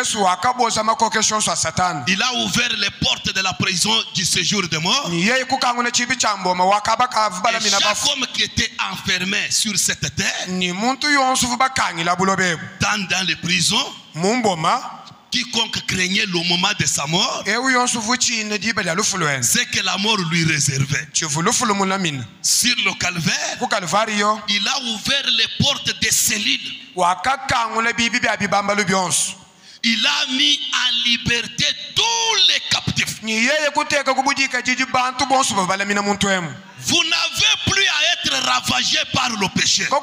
a ouvert les portes de la prison du séjour de mort. Et chaque homme qui était enfermé sur cette terre, dans les prisons, quiconque craignait le moment de sa mort, c'est que la mort lui réservait. Sur le calvaire, il a ouvert les portes des cellules. Il a mis en liberté tous les captifs. Vous n'avez plus à être ravagé par le péché. Vous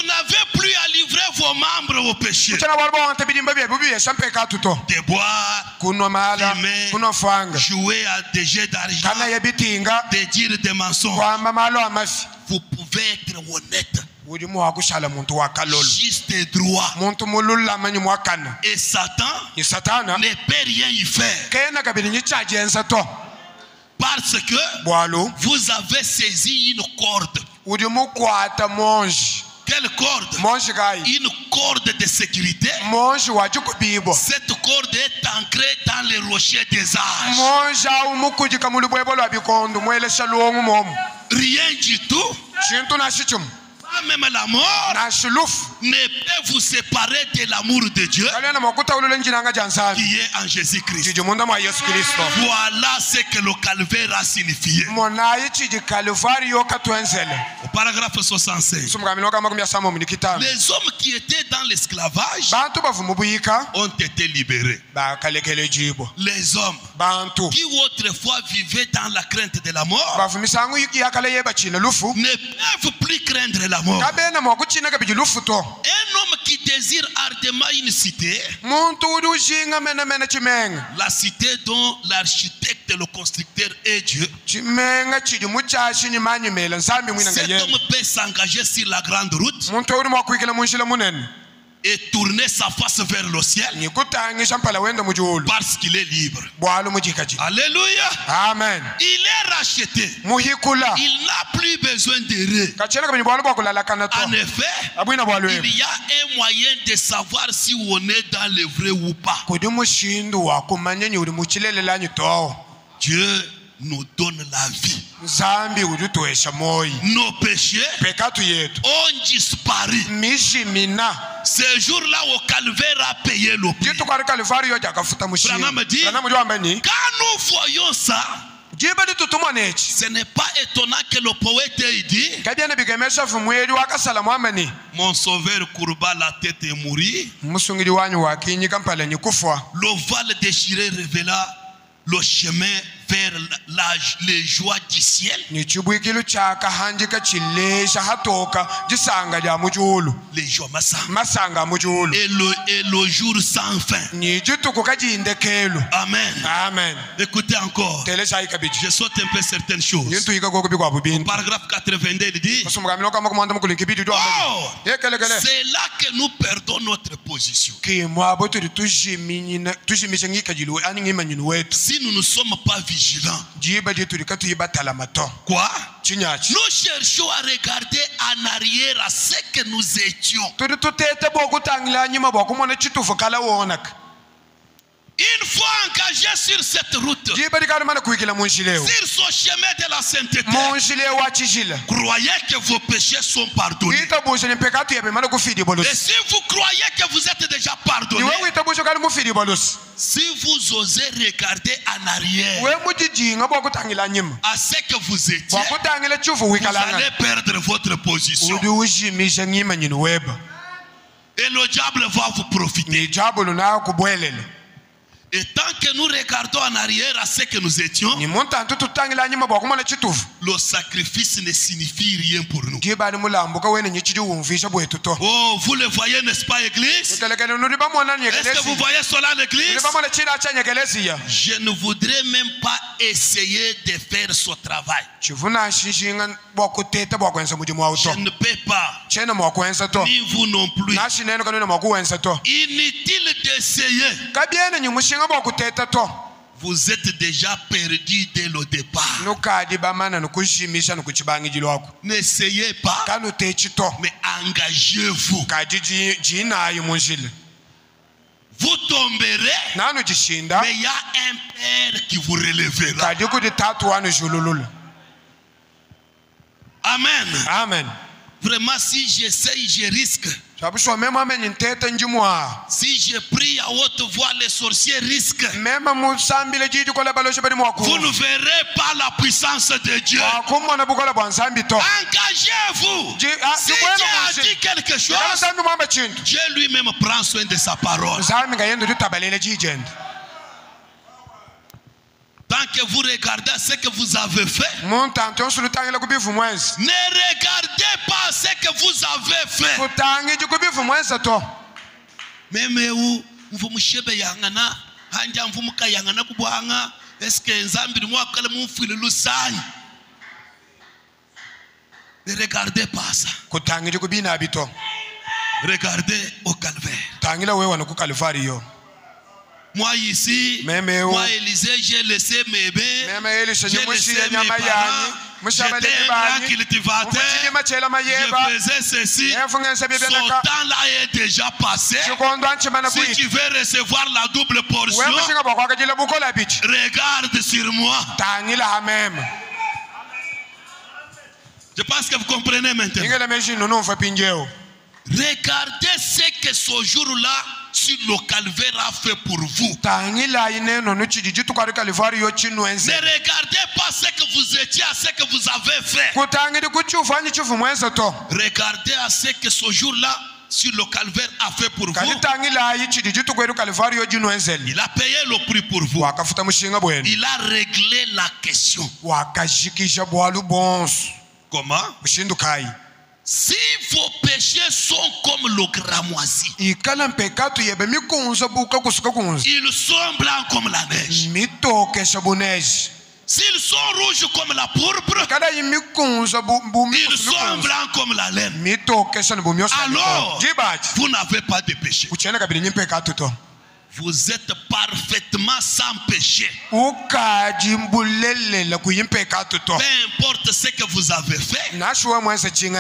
n'avez plus à livrer vos membres au péché. De boire, fumer, jouer à des jeux d'argent, de dire des mensonges. vous pouvez être honnête. Juste et droit. Et Satan ne peut rien y faire. Parce que vous avez saisi une corde. Quelle corde? Une corde de sécurité. Cette corde est ancrée dans les rochers des âges. Rien du tout. Pas même la mort ne peut vous séparer de l'amour de Dieu qui est en Jésus-Christ. Voilà ce que le calvaire a signifié. Au paragraphe 66. Les hommes qui étaient dans l'esclavage ont été libérés. Les hommes qui autrefois vivaient dans la crainte de la mort ne peuvent plus craindre la mort. Un homme qui désire ardemment une cité, la cité dont l'architecte et le constructeur est Dieu, cet homme peut s'engager sur la grande route et tourner sa face vers le ciel parce qu'il est libre. Alléluia. Amen. Il est racheté. Il n'a plus besoin d'errer. En effet, il y a un moyen de savoir si on est dans le vrai ou pas. Dieu nous donne la vie. Nos péchés ont disparu. Ce jour-là au calvaire a payé le prix. Branham dit, quand nous voyons ça, ce n'est pas étonnant que le poète ait dit, mon sauveur courba la tête et mourit. Le voile déchiré révéla le chemin vers les joies du ciel. Les joies masanga. Et le jour sans fin. Amen. Amen. Écoutez encore. Je saute un peu certaines choses. Au paragraphe 82, il dit, oh, c'est là que nous perdons notre position. Si nous ne sommes pas vigilants, quoi? Nous cherchons à regarder en arrière à ce que nous étions. Une fois engagé sur cette route, sur ce chemin de la sainteté, croyez que vos péchés sont pardonnés. Et si vous croyez que vous êtes déjà pardonné, si vous osez regarder en arrière à ce que vous étiez, vous allez perdre votre position. Et le diable va vous profiter. Et tant que nous regardons en arrière à ce que nous étions, le sacrifice ne signifie rien pour nous. Oh, vous le voyez, n'est-ce pas, Église? Est-ce que vous voyez cela, l'Église? Je ne voudrais même pas essayer de faire ce travail. Je ne peux pas. Ni vous non plus. Inutile d'essayer. Vous êtes déjà perdu dès le départ. N'essayez pas, mais engagez-vous. Vous tomberez, mais il y a un Père qui vous relèvera. Amen. Amen. Vraiment, si j'essaye, je risque. Si je prie à haute voix, les sorciers risquent. Vous ne verrez pas la puissance de Dieu. Engagez-vous. Si Dieu a dit quelque chose, Dieu lui-même prend soin de sa parole. Tant que vous regardez ce que vous avez fait, ne regardez pas ce que vous avez fait. Même où vous me yangana, hanja mfumuka yangana kubwanga, est-ce que nzambi mwakale mufile lusani? Ne regardez pas ça. Regardez au calvaire. Moi ici, moi Élisée, j'ai laissé mes bébés, j'ai laissé mes parents, j'étais un grand cultivateur, je faisais ceci, son temps là est déjà passé. Si tu veux recevoir la double portion, regarde sur moi. Je pense que vous comprenez maintenant. Regardez ce que ce jour-là sur le calvaire a fait pour vous. Ne regardez pas ce que vous étiez, à ce que vous avez fait. Regardez à ce que ce jour-là sur le calvaire a fait pour vous. Il a payé le prix pour vous. Il a réglé la question. Comment? Si vos péchés sont comme le cramoisi, ils sont blancs comme la neige. S'ils sont rouges comme la pourpre, ils sont blancs comme la laine. Alors, vous n'avez pas de péché. Vous êtes parfaitement sans péché. Peu importe ce que vous avez fait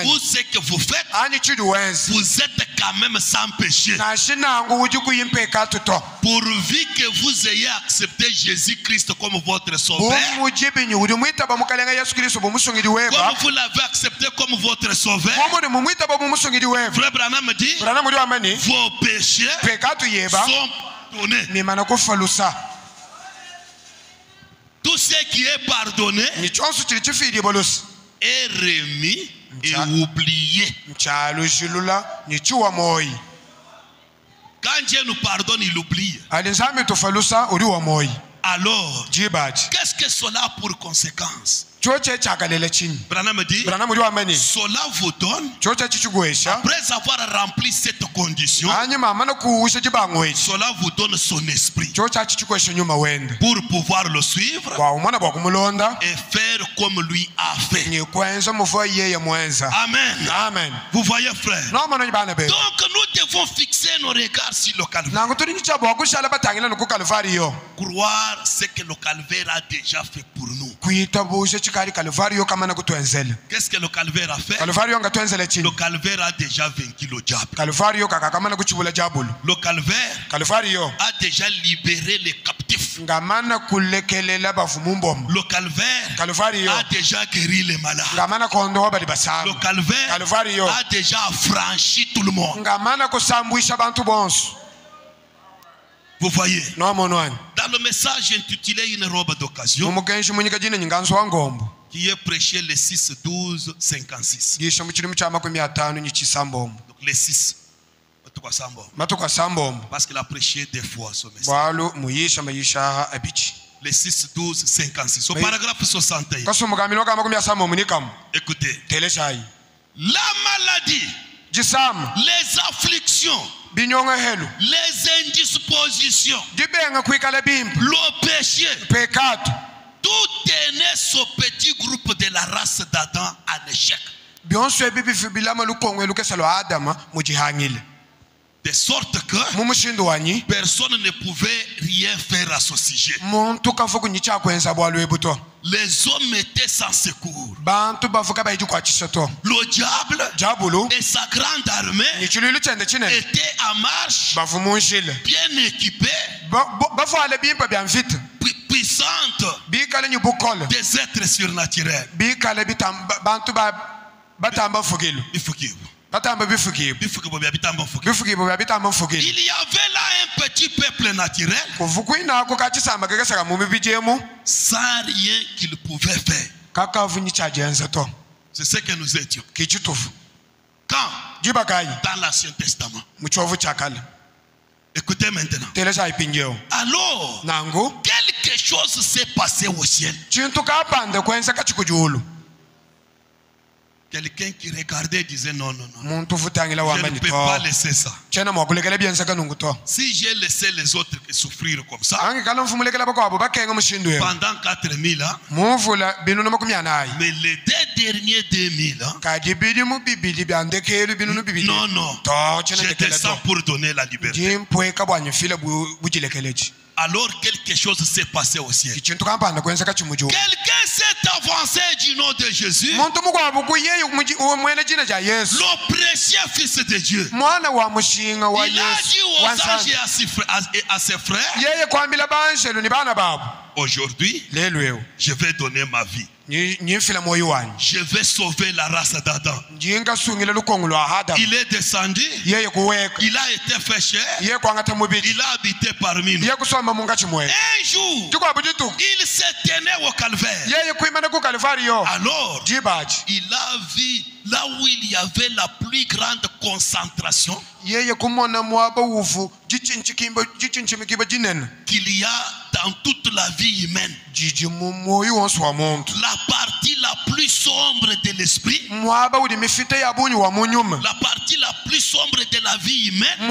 ou ce que vous faites, vous êtes quand même sans péché. Pourvu que vous ayez accepté Jésus-Christ comme votre sauveur, comme vous l'avez accepté comme votre sauveur, Frère Branham dit, vos péchés sont pardonné. Tout ce qui est pardonné est remis et oublié. Quand Dieu nous pardonne, il oublie. Alors, qu'est-ce que cela a pour conséquence? Branham dit, cela vous donne, après avoir rempli cette condition, cela vous donne son esprit pour pouvoir le suivre et faire comme lui a fait. Amen. Amen. Vous voyez, frère? Donc nous devons fixer nos regards sur le calvaire. Croire ce que le calvaire a déjà fait pour nous. Qu'est-ce que le calvaire a fait? Le calvaire a déjà vaincu le diable. Le calvaire a déjà libéré les captifs. Le calvaire a déjà guéri les malades. Le calvaire a déjà affranchi tout le monde. Vous voyez? Dans le message intitulé Une robe d'occasion, qui est prêché le 6-12-56. Donc les 6. Parce qu'il a prêché deux fois ce message. Les 6-12-56. Au paragraphe 61. Écoutez. La maladie, les afflictions, les indispositions, le péché, tout est né ce petit groupe de la race d'Adam en échec. De sorte que personne ne pouvait rien faire à ce sujet. Les hommes étaient sans secours. Le diable et sa grande armée étaient en marche, bien équipés, puissantes, des êtres surnaturels. Il y avait là un petit peuple naturel sans rien qu'il pouvait faire. C'est ce que nous étions. Quand? Dans l'Ancien Testament. Écoutez maintenant. Alors, quelque chose s'est passé au ciel. Quelqu'un qui regardait disait non, non, non. Je ne peux pas laisser ça. Si j'ai laissé les autres souffrir comme ça, pendant 4000 ans, mais les 2 derniers 2000 ans, non, non, je descends pour donner la liberté. Alors quelque chose s'est passé au ciel. Quelqu'un s'est avancé du nom de Jésus, le précieux Fils de Dieu. Il a dit aux anges et à ses frères, aujourd'hui, je vais donner ma vie. Je vais sauver la race d'Adam. Il est descendu, il a été fait chair, il a habité parmi nous. Un jour, il s'est tenu au calvaire. Alors, il a vu là où il y avait la plus grande concentration qu'il y a dans toute la vie humaine. La partie la plus sombre de l'esprit, la partie la plus sombre de la vie humaine,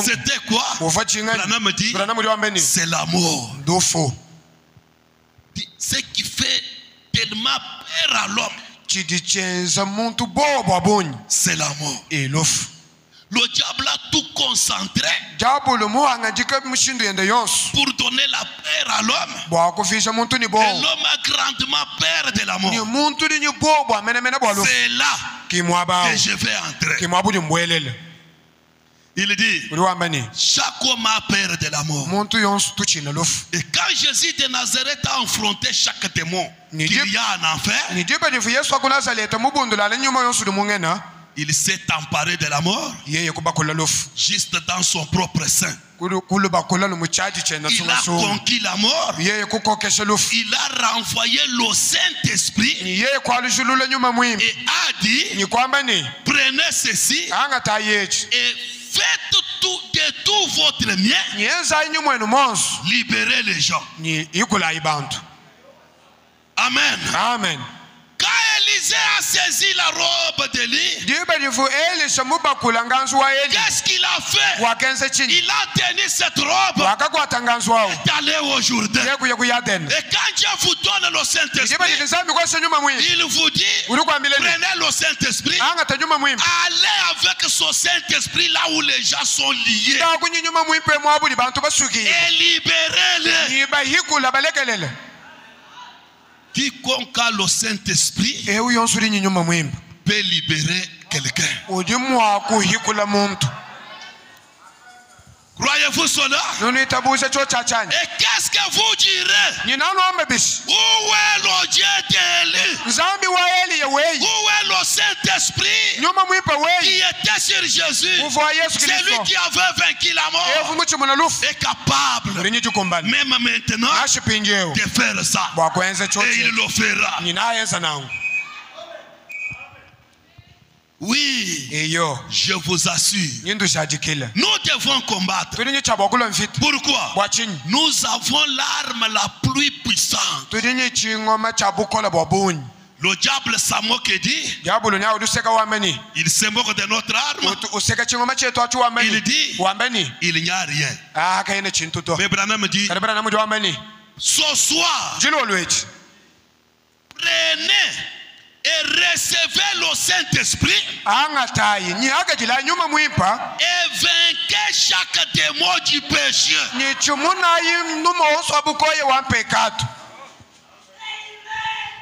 c'était quoi? Branham dit, c'est l'amour. Ce qui fait tellement peur à l'homme, c'est l'amour. Le diable a tout concentré pour donner la peur à l'homme. Et l'homme a grandement peur de l'amour. C'est là que je vais entrer. Il dit, chaque homme a peur de l'amour. Et quand Jésus de Nazareth a affronté chaque démon qu'il y a en enfer, il s'est emparé de la mort juste dans son propre sein. Il a conquis la mort. Il a renvoyé le Saint-Esprit et a dit, prenez ceci et faites tout de tout votre bien. Libérez les gens. Amen. Amen. Quand Élisée a saisi la robe d'Élie, qu'est-ce qu'il a fait? Il a tenu cette robe et est allé au Jourdain. Et quand Dieu vous donne le Saint-Esprit, il vous dit, prenez le Saint-Esprit, allez avec ce Saint-Esprit là où les gens sont liés et libérez-les. Quiconque a le Saint-Esprit peut libérer quelqu'un. Croyez-vous cela? Et qu'est-ce que vous direz? Où est le Dieu d'Élie? Où est le Saint-Esprit qui était sur Jésus? C'est lui qui avait vaincu la mort. Est capable, même maintenant, de faire ça. Et il le fera. Oui, je vous assure, nous devons combattre. Pourquoi? Nous avons l'arme la plus puissante. Le diable s'en moque dit, il se moque de notre arme. Il dit, il n'y a rien. Mais Branham dit, ce soir, prenez et recevez le Saint-Esprit et vainquez chaque démon du péché.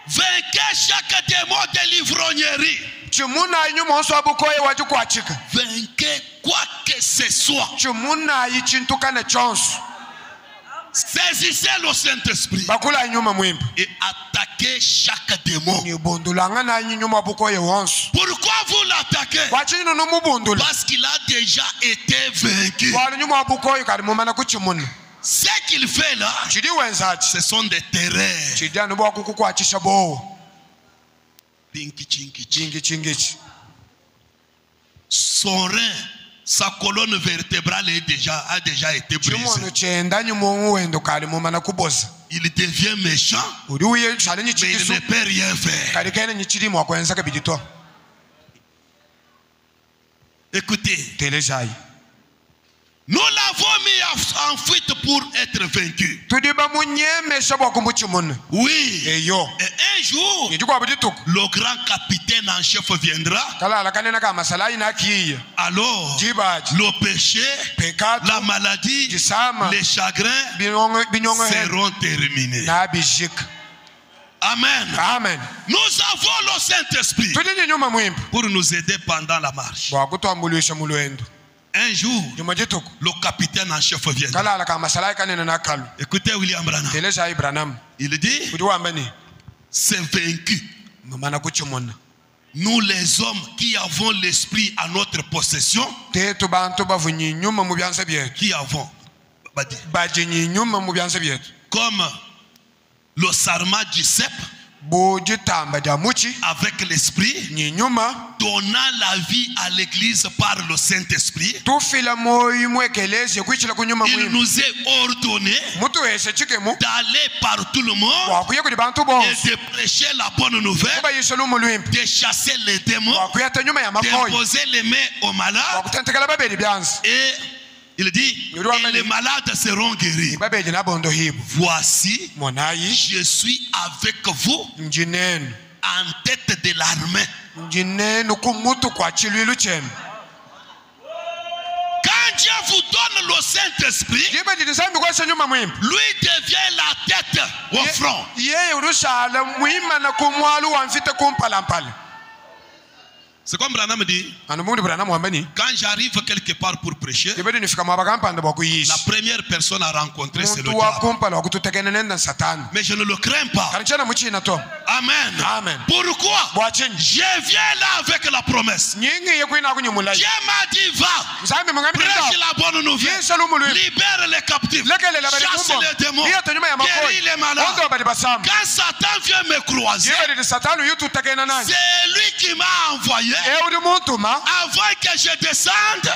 Vainquez chaque démon de l'ivrognerie. Vainquez quoi que ce soit. Saisissez le Saint-Esprit et attaquez chaque démon. Pourquoi vous l'attaquez? Parce qu'il a déjà été vaincu. Ce qu'il fait là, ce sont des terreurs. Son rein, sa colonne vertébrale a déjà été brisée. il devient méchant, mais il ne peut rien faire. Écoutez, nous l'avons mis en fuite pour être vaincu. Oui. Et un jour, le grand capitaine en chef viendra. Alors, le péché, la maladie, les chagrins seront terminés. Amen. Amen. Nous avons le Saint-Esprit pour nous aider pendant la marche. Un jour, le capitaine en chef vient. Écoutez William Branham. Il dit, c'est vaincu. Nous les hommes qui avons l'esprit à notre possession, qui avons, comme le sarma du cep, avec l'esprit, donnant la vie à l'église par le Saint-Esprit, il nous est ordonné d'aller par tout le monde et de prêcher la bonne nouvelle, de chasser les démons, d'imposer les mains aux malades, et il dit, et les malades seront guéris. Voici, je suis avec vous en tête de l'armée. Quand Dieu vous donne le Saint-Esprit, lui devient la tête au front. C'est comme Branham dit, quand j'arrive quelque part pour prêcher, la première personne à rencontrer c'est le diable. Mais je ne le crains pas. Amen. Amen. Pourquoi? Je viens là avec la promesse. Dieu m'a dit, va, prêche la bonne nouvelle, libère les captifs, chasse les démons, guéris les malades. Quand Satan vient me croiser, c'est lui qui m'a envoyé. Avant que je descende,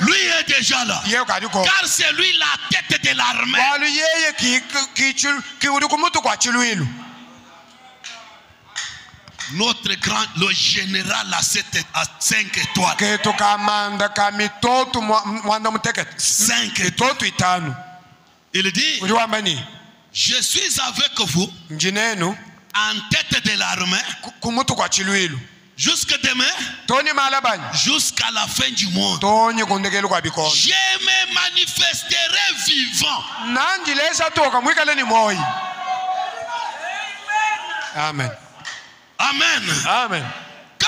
lui est déjà là. Car c'est lui la tête de l'armée. Notre grand, le général à 5 étoiles. 5 étoiles. Il dit, je suis avec vous en tête de l'armée. Jusqu'à demain, jusqu'à la fin du monde, je me manifesterai vivant. Amen. Amen. Amen. Quand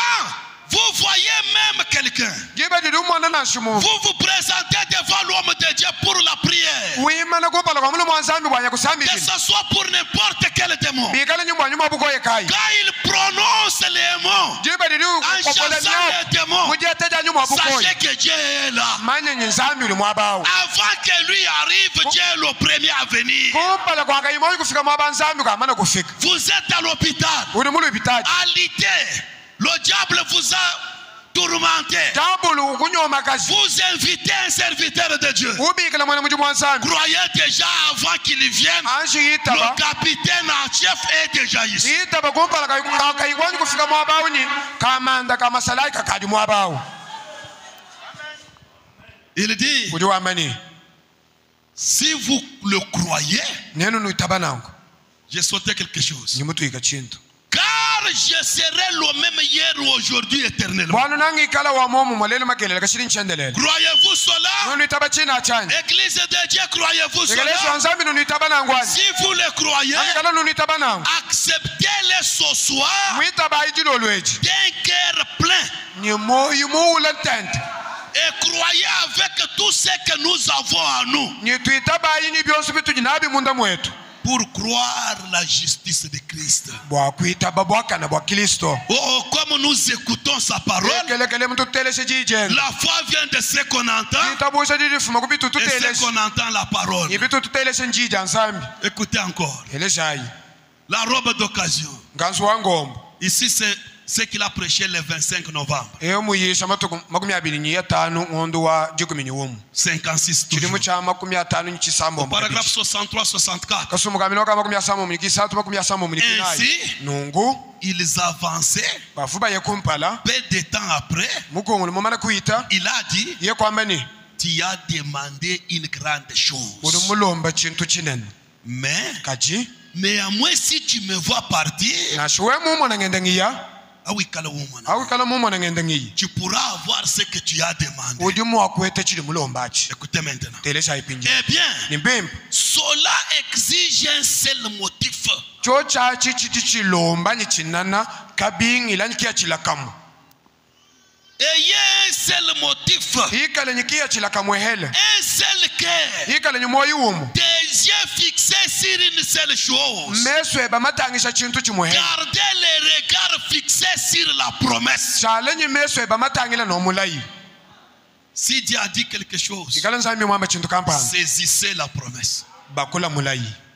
vous voyez même quelqu'un, vous vous présentez devant l'homme de Dieu pour la prière, que ce soit pour n'importe quel démon, quand il prononce les mots en chassant les démons, sachez que Dieu est là. Avant que lui arrive, Dieu est le premier à venir. Vous êtes à l'hôpital, alité. Le diable vous a tourmenté. Vous invitez un serviteur de Dieu. Croyez déjà avant qu'il vienne, le capitaine en chef est déjà ici. Il dit, si vous le croyez, j'ai sauté quelque chose. Car je serai le même hier ou aujourd'hui éternellement. Croyez-vous cela? Église de Dieu, croyez-vous cela? Si vous le croyez, acceptez-le ce soir d'un cœur plein. Et croyez avec tout ce que nous avons en nous. Pour croire la justice de Christ. Oh, comme nous écoutons sa parole, la foi vient de ce qu'on entend et ce qu'on entend la parole. Écoutez encore. La robe d'occasion. Ici c'est Ce qu'il a prêché le 25 novembre. 56 toujours. Au paragraphe 63-64. Ainsi, ils avançaient. Peu de temps après, il a dit, tu as demandé une grande chose. Mais à moi, si tu me vois partir, tu pourras avoir ce que tu as demandé. Écoutez maintenant. Eh bien, cela exige un seul motif. Ayez un seul motif, un seul cœur, des yeux fixés sur une seule chose. Gardez les regards fixés sur la promesse. Si Dieu a dit quelque chose, saisissez la promesse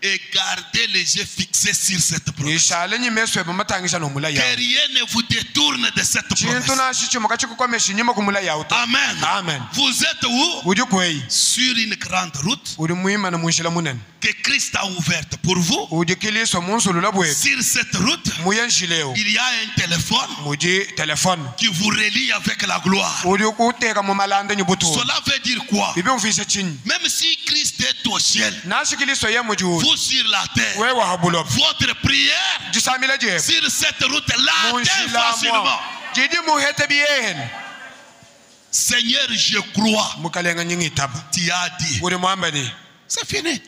et gardez les yeux fixés sur cette promesse. Que rien ne vous détourne de cette promesse. Amen. Amen. Vous êtes où? Sur une grande route que Christ a ouverte pour vous. Sur cette route, il y a un téléphone qui vous relie avec la gloire. Cela veut dire quoi? Même si Christ est au ciel, vous sur la terre, votre prière sur cette route-là est facilement. Seigneur, je crois. Tu as dit. C'est fini.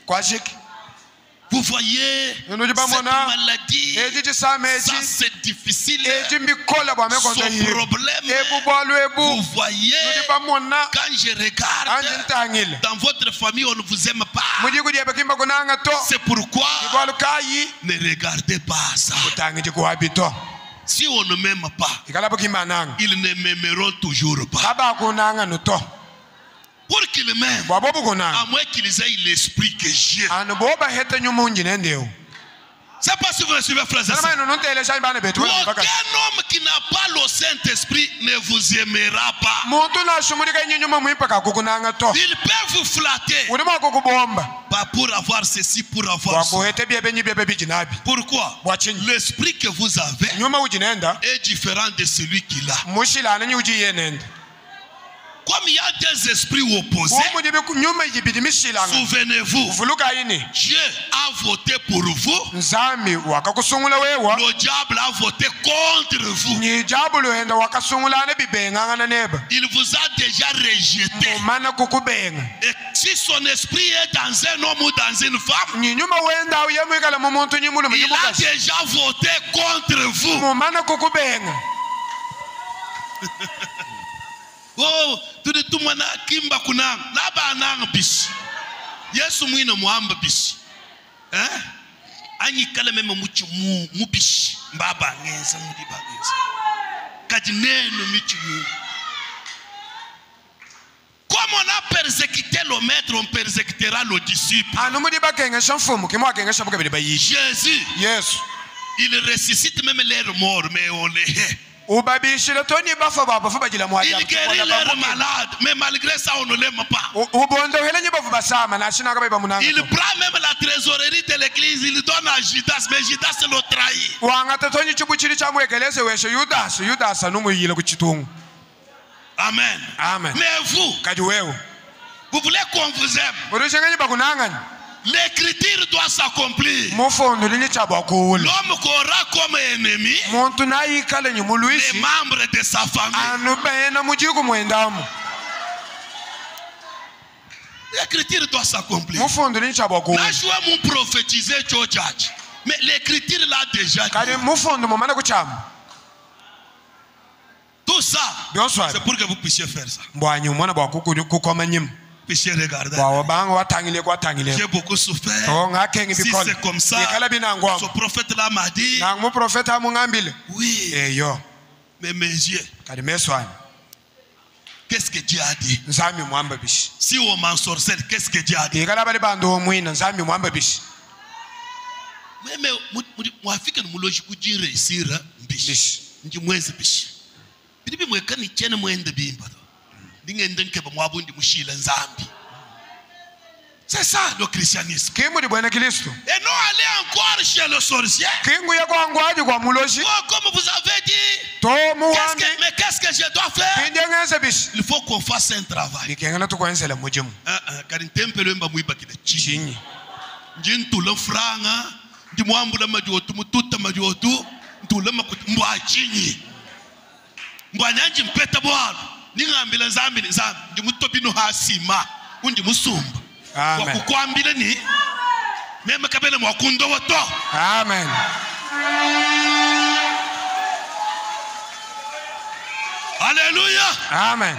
Vous voyez, cette maladie, ça c'est difficile. Son problème, vous voyez, quand je regarde, dans votre famille on ne vous aime pas. C'est pourquoi ne regardez pas ça. Si on ne m'aime pas, ils ne m'aimeront toujours pas. Pour qu'ils m'aiment, à moins qu'ils aient l'esprit que j'ai. C'est pas si vous me suivez, frères et sœurs. Aucun homme qui n'a pas le Saint-Esprit ne vous aimera pas. Il peut vous flatter. Pas pour avoir ceci, pour avoir ça. Pourquoi? L'esprit que vous avez est différent de celui qu'il a. Comme il y a des esprits opposés, souvenez-vous, Dieu a voté pour vous, le diable a voté contre vous. Il vous a déjà rejeté. Et si son esprit est dans un homme ou dans une femme, il a déjà voté contre vous. Oh, tout mwana kimba kunang laba nang bis. Yesu mwino muamba bis. Anyi kala meme muchu mu bis. Mbaba ngenza mudi bagenza. Kadi neno michu yu. Comme on a persécuté le maître, on persécutera le disciple. Jésus, yes, il ressuscite même les morts, mais on les hait. Il guérit leurs malades, mais malgré ça on ne l'aime pas. Il prend même la trésorerie de l'église, il donne à Judas, mais Judas le trahit. Amen. Amen. Mais vous voulez qu'on vous aime. L'écriture doit s'accomplir. L'homme qu'aura comme ennemi les membres de sa famille. L'écriture doit s'accomplir. Là, je vais vous prophétiser, mais l'écriture l'a déjà dit. Tout ça, c'est pour que vous puissiez faire ça. Puissiez regarder. J'ai beaucoup souffert. Si c'est comme ça, ce prophète-là m'a dit. Oui. Mais mes yeux. Qu'est-ce que Dieu a dit? Si on m'ensorcelle, qu'est-ce que Dieu a dit? Mais moi, je peux réussir. ndi mwezi bishi bibi mwekani chene mwende bimba ndingende nkeba mwabundi mushila nzambi. C'est ça le christianisme. Et non aller encore chez le sorcier. Comme vous avez dit. Mais qu'est-ce que je dois faire? Il faut qu'on fasse un travail. Amen. Amen. Alléluia. Amen.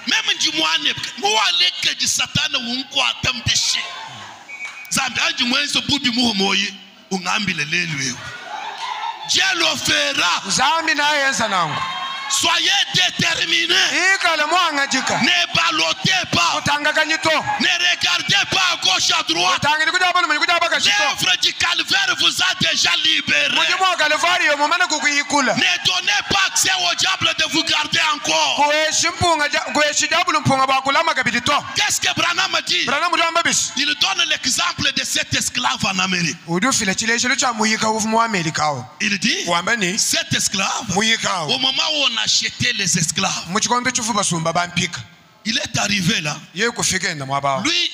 Même du moine, moi que du Satan ou quoi t'empêcher. Zambi a du moins ce bout du moye ou ngambile l'élu. Dieu le fera. Zambi na yensa. Soyez déterminés. Ne ballotez pas. Ne regardez pas à gauche à droite. L'œuvre du calvaire vous a déjà libéré. Ne donnez pas accès au diable de vous garder encore. Qu'est-ce que Branham dit? Il donne l'exemple de cet esclave en Amérique. Il dit cet esclave, au moment où on acheté les esclaves, il est arrivé là. Lui,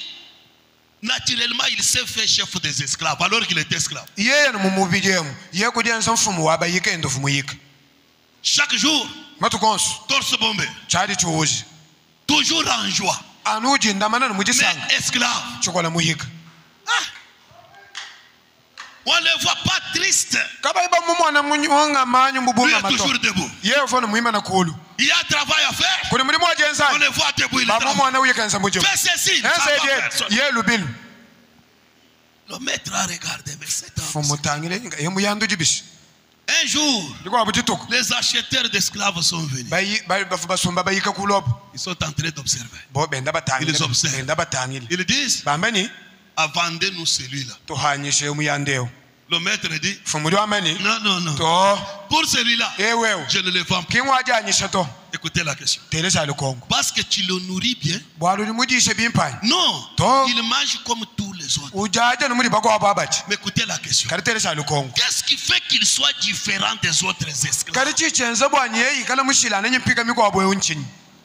naturellement, il s'est fait chef des esclaves alors qu'il était esclave. Chaque jour, torse bombé, toujours en joie, mais esclave. On ne le voit pas triste. Lui est toujours debout. Il y a un travail à faire. On le voit debout. Il travaille. Fais ceci. Le maître a regardé. Mais c'est un jour, les acheteurs d'esclaves sont venus. Ils sont en train d'observer. Ils les observent. Ils disent, vendez-nous celui-là. Le maître dit, non. Pour celui-là, je ne le vends pas. Écoutez la question. Parce que tu le nourris bien? Non. Il mange comme tous les autres. Mais écoutez la question. Qu'est-ce qui fait qu'il soit différent des autres esclaves?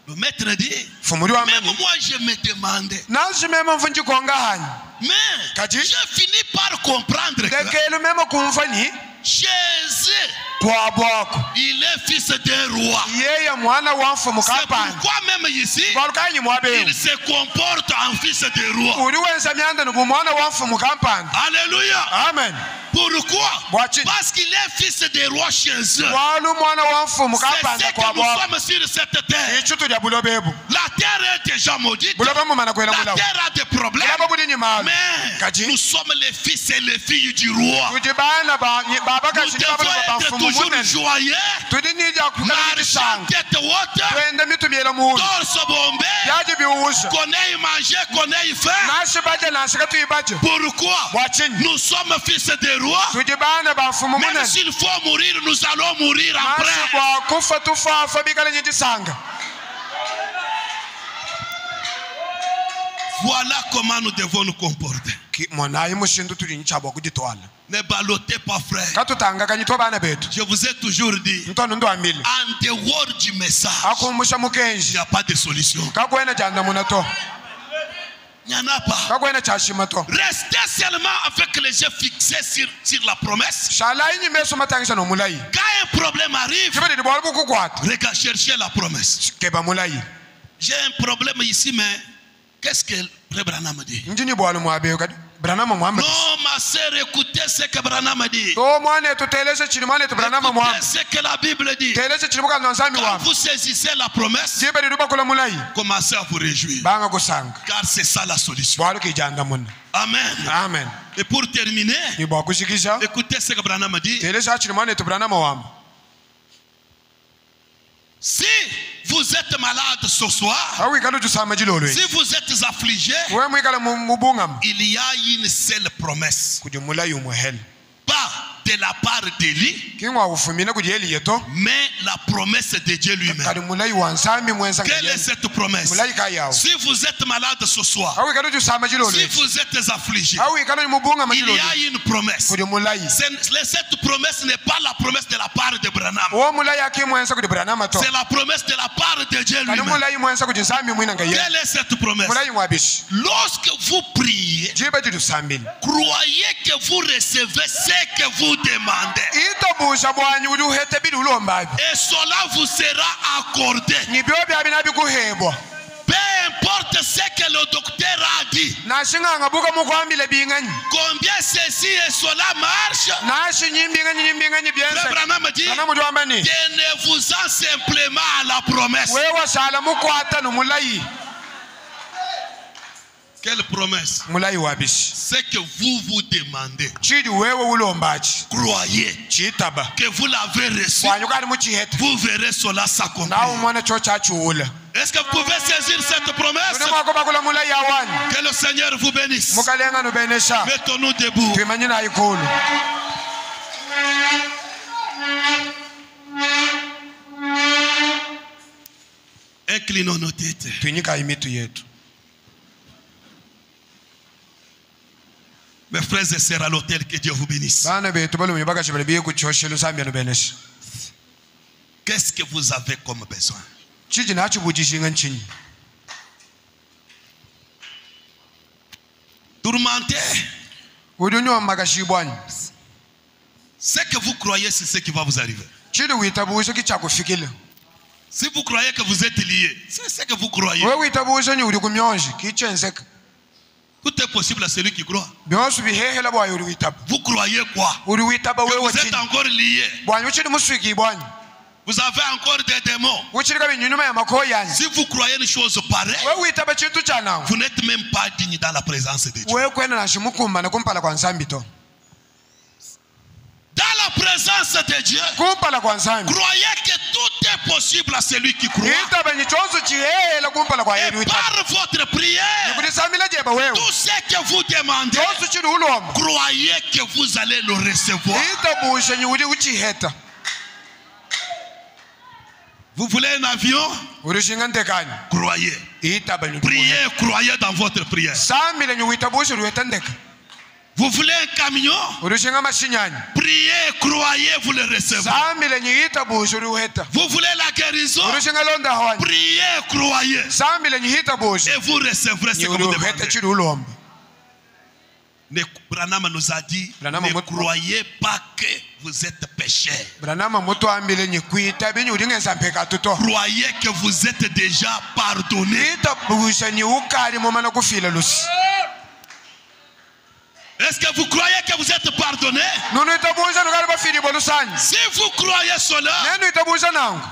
Le maître dit, même moi je me demandais. Mais j'ai fini par comprendre que Jésus, il est fils d'un roi. C'est pourquoi même ici, il se comporte en fils de roi. Alléluia. Amen. Pourquoi? Parce qu'il est fils de roi chez eux. C'est ce que nous sommes sur cette terre. La terre est déjà maudite. La terre a des problèmes. Mais nous sommes les fils et les filles du roi. Nous devons être toujours joyeux, marchant tête haute, torse bombé, qu'on ait mangé, qu'on ait faim. Pourquoi? Nous sommes fils de roi. Même s'il faut mourir, nous allons mourir après. Voilà comment nous devons nous comporter. Ne ballottez pas, frère. Je vous ai toujours dit, en dehors du message, il n'y a pas de solution. Il n'y en a pas. Restez seulement avec les yeux fixés sur la promesse. Quand un problème arrive, regarde, cherchez la promesse. J'ai un problème ici, mais qu'est-ce que Frère Branham dit? Non, ma sœur, écoutez ce que Branham dit. Écoutez ce que la Bible dit. Quand vous saisissez la promesse, commencez à vous réjouir. Car c'est ça la solution. Amen. Amen. Et pour terminer, écoutez ce que Branham dit. Si vous êtes malade ce soir, si vous êtes affligé, il y a une seule promesse. Pas de de la part d'Élie, mais la promesse de Dieu lui-même. Quelle est cette promesse? Si vous êtes malade ce soir, si vous êtes affligé, il y a une promesse. Cette promesse n'est pas la promesse de la part de Branham. C'est la promesse de la part de Dieu lui-même. Quelle est cette promesse? Lorsque vous priez, croyez que vous recevez ce que vous demandez. Et cela vous sera accordé. Peu importe ce que le docteur a dit, combien ceci et cela marche, le Branham dit, tenez-vous-en simplement à la promesse. Quelle promesse? C'est que vous vous demandez. Croyez que vous l'avez reçu. Vous verrez cela s'accomplir. Est-ce que vous pouvez saisir cette promesse? Que le Seigneur vous bénisse. Mettons-nous debout. Inclinons nos têtes. Mes frères et sœurs à l'hôtel, que Dieu vous bénisse. Qu'est-ce que vous avez comme besoin? Tourmenté. Ce que vous croyez, c'est ce qui va vous arriver. Si vous croyez que vous êtes lié, c'est ce que vous croyez. Tout est possible à celui qui croit. Vous croyez quoi? Que vous êtes encore lié. Vous avez encore des démons. Si vous croyez une chose pareille, vous n'êtes même pas digne dans la présence de Dieu. Dans la présence de Dieu, croyez que tout est possible à celui qui croit. Et par votre prière, tout ce que vous demandez, croyez que vous allez le recevoir. Vous voulez un avion? Croyez. Priez, croyez dans votre prière. Vous voulez un camion? Priez, croyez, vous le recevez. Vous voulez la guérison? Priez, croyez. Et vous recevrez ce que vous demandez. Branham nous a dit, ne croyez pas que vous êtes pécheur. Croyez que vous êtes déjà pardonné. Est-ce que vous croyez que vous êtes pardonné? Si vous croyez cela,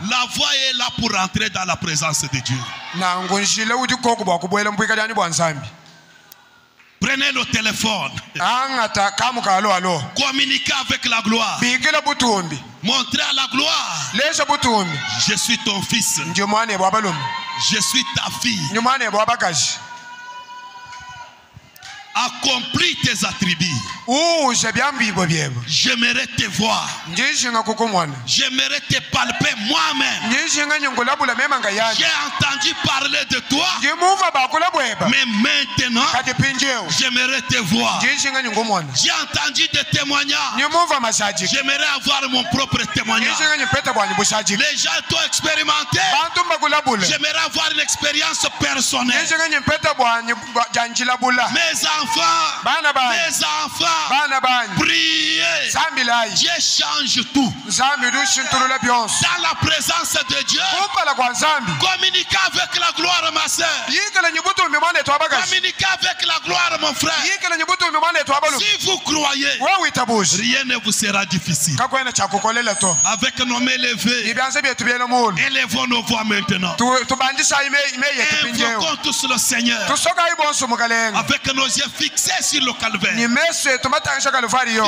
la voie est là pour entrer dans la présence de Dieu. Prenez le téléphone. Communiquez avec la gloire. Montrez à la gloire. Je suis ton fils. Je suis ta fille. Accomplis tes attributs. J'aimerais te voir. J'aimerais te palper moi-même. J'ai entendu parler de toi. Mais maintenant, j'aimerais te voir. J'ai entendu des témoignages. J'aimerais avoir mon propre témoignage. Les gens t'ont expérimenté. J'aimerais avoir une expérience personnelle. Mes enfants, priez. Dieu change tout. Dans la présence de Dieu, communiquez avec la gloire, ma soeur. Communiquez avec la gloire, mon frère. Si vous croyez, rien ne vous sera difficile. Avec nos mains levées, élevons nos voix maintenant. Invoquons tous le Seigneur. Avec nos yeux fixés sur le calvaire.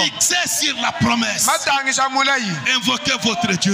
Fixés sur la promesse. Invoquez votre Dieu.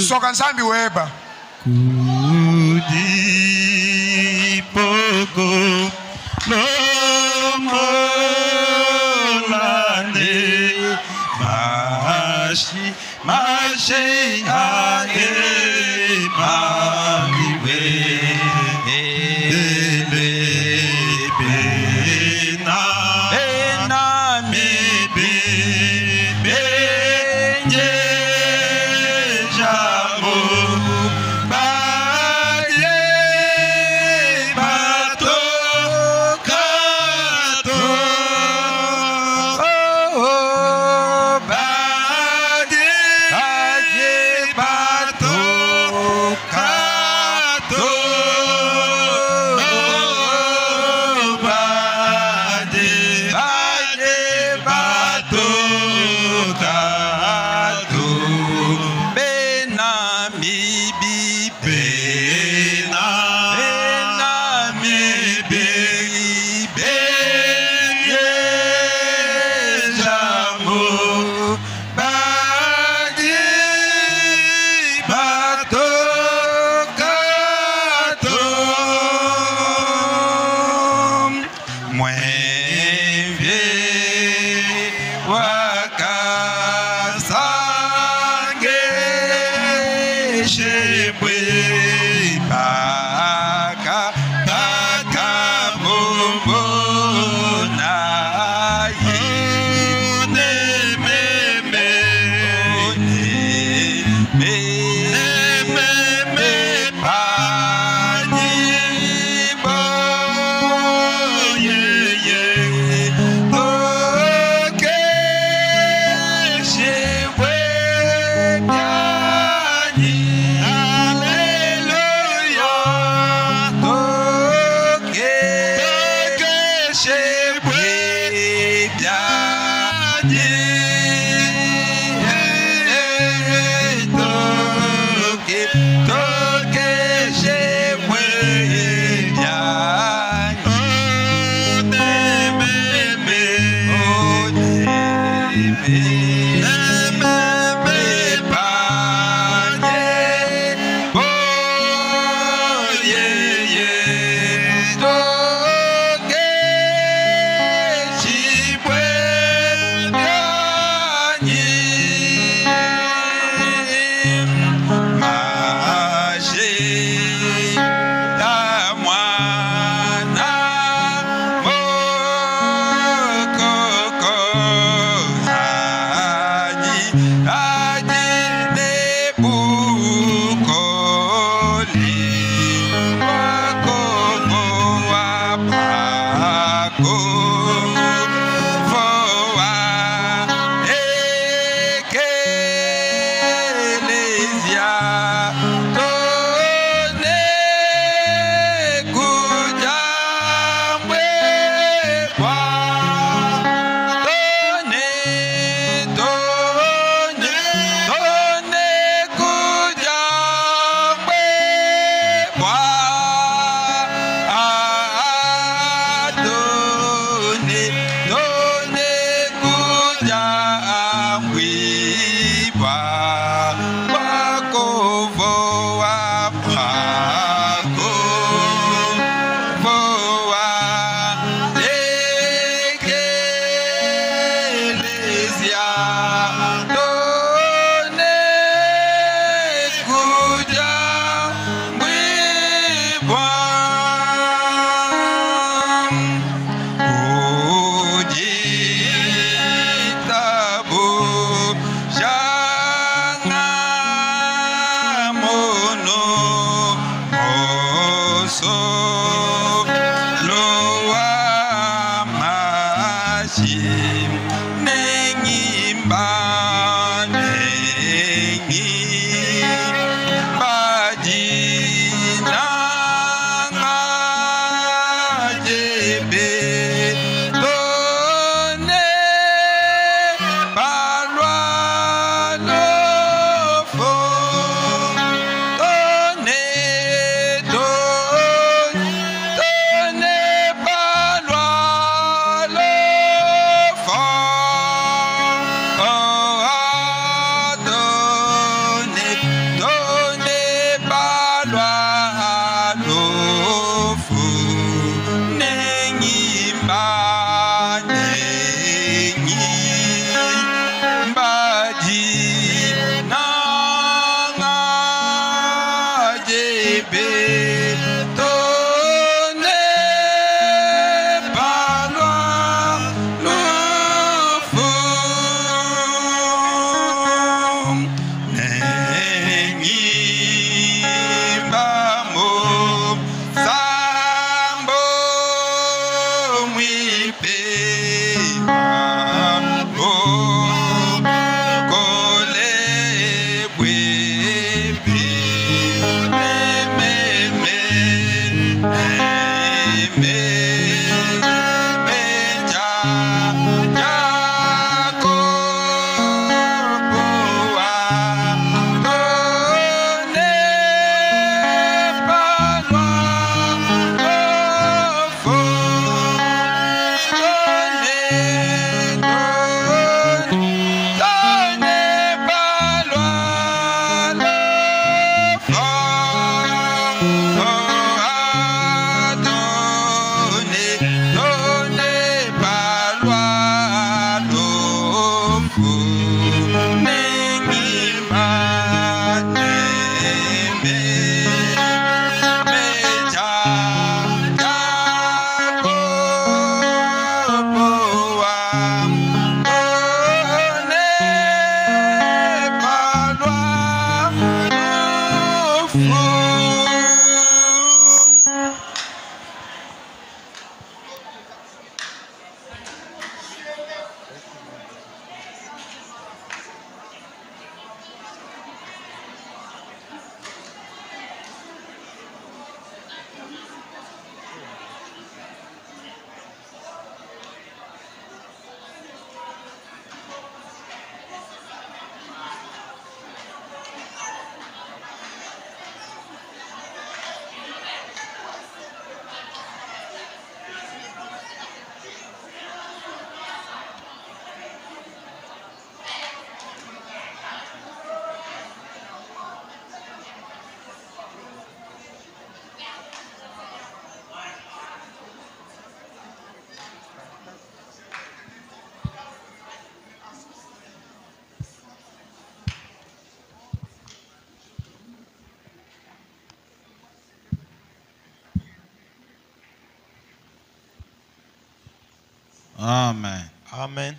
Amen. Amen.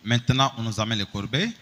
Maintenant, on nous amène les corbeilles.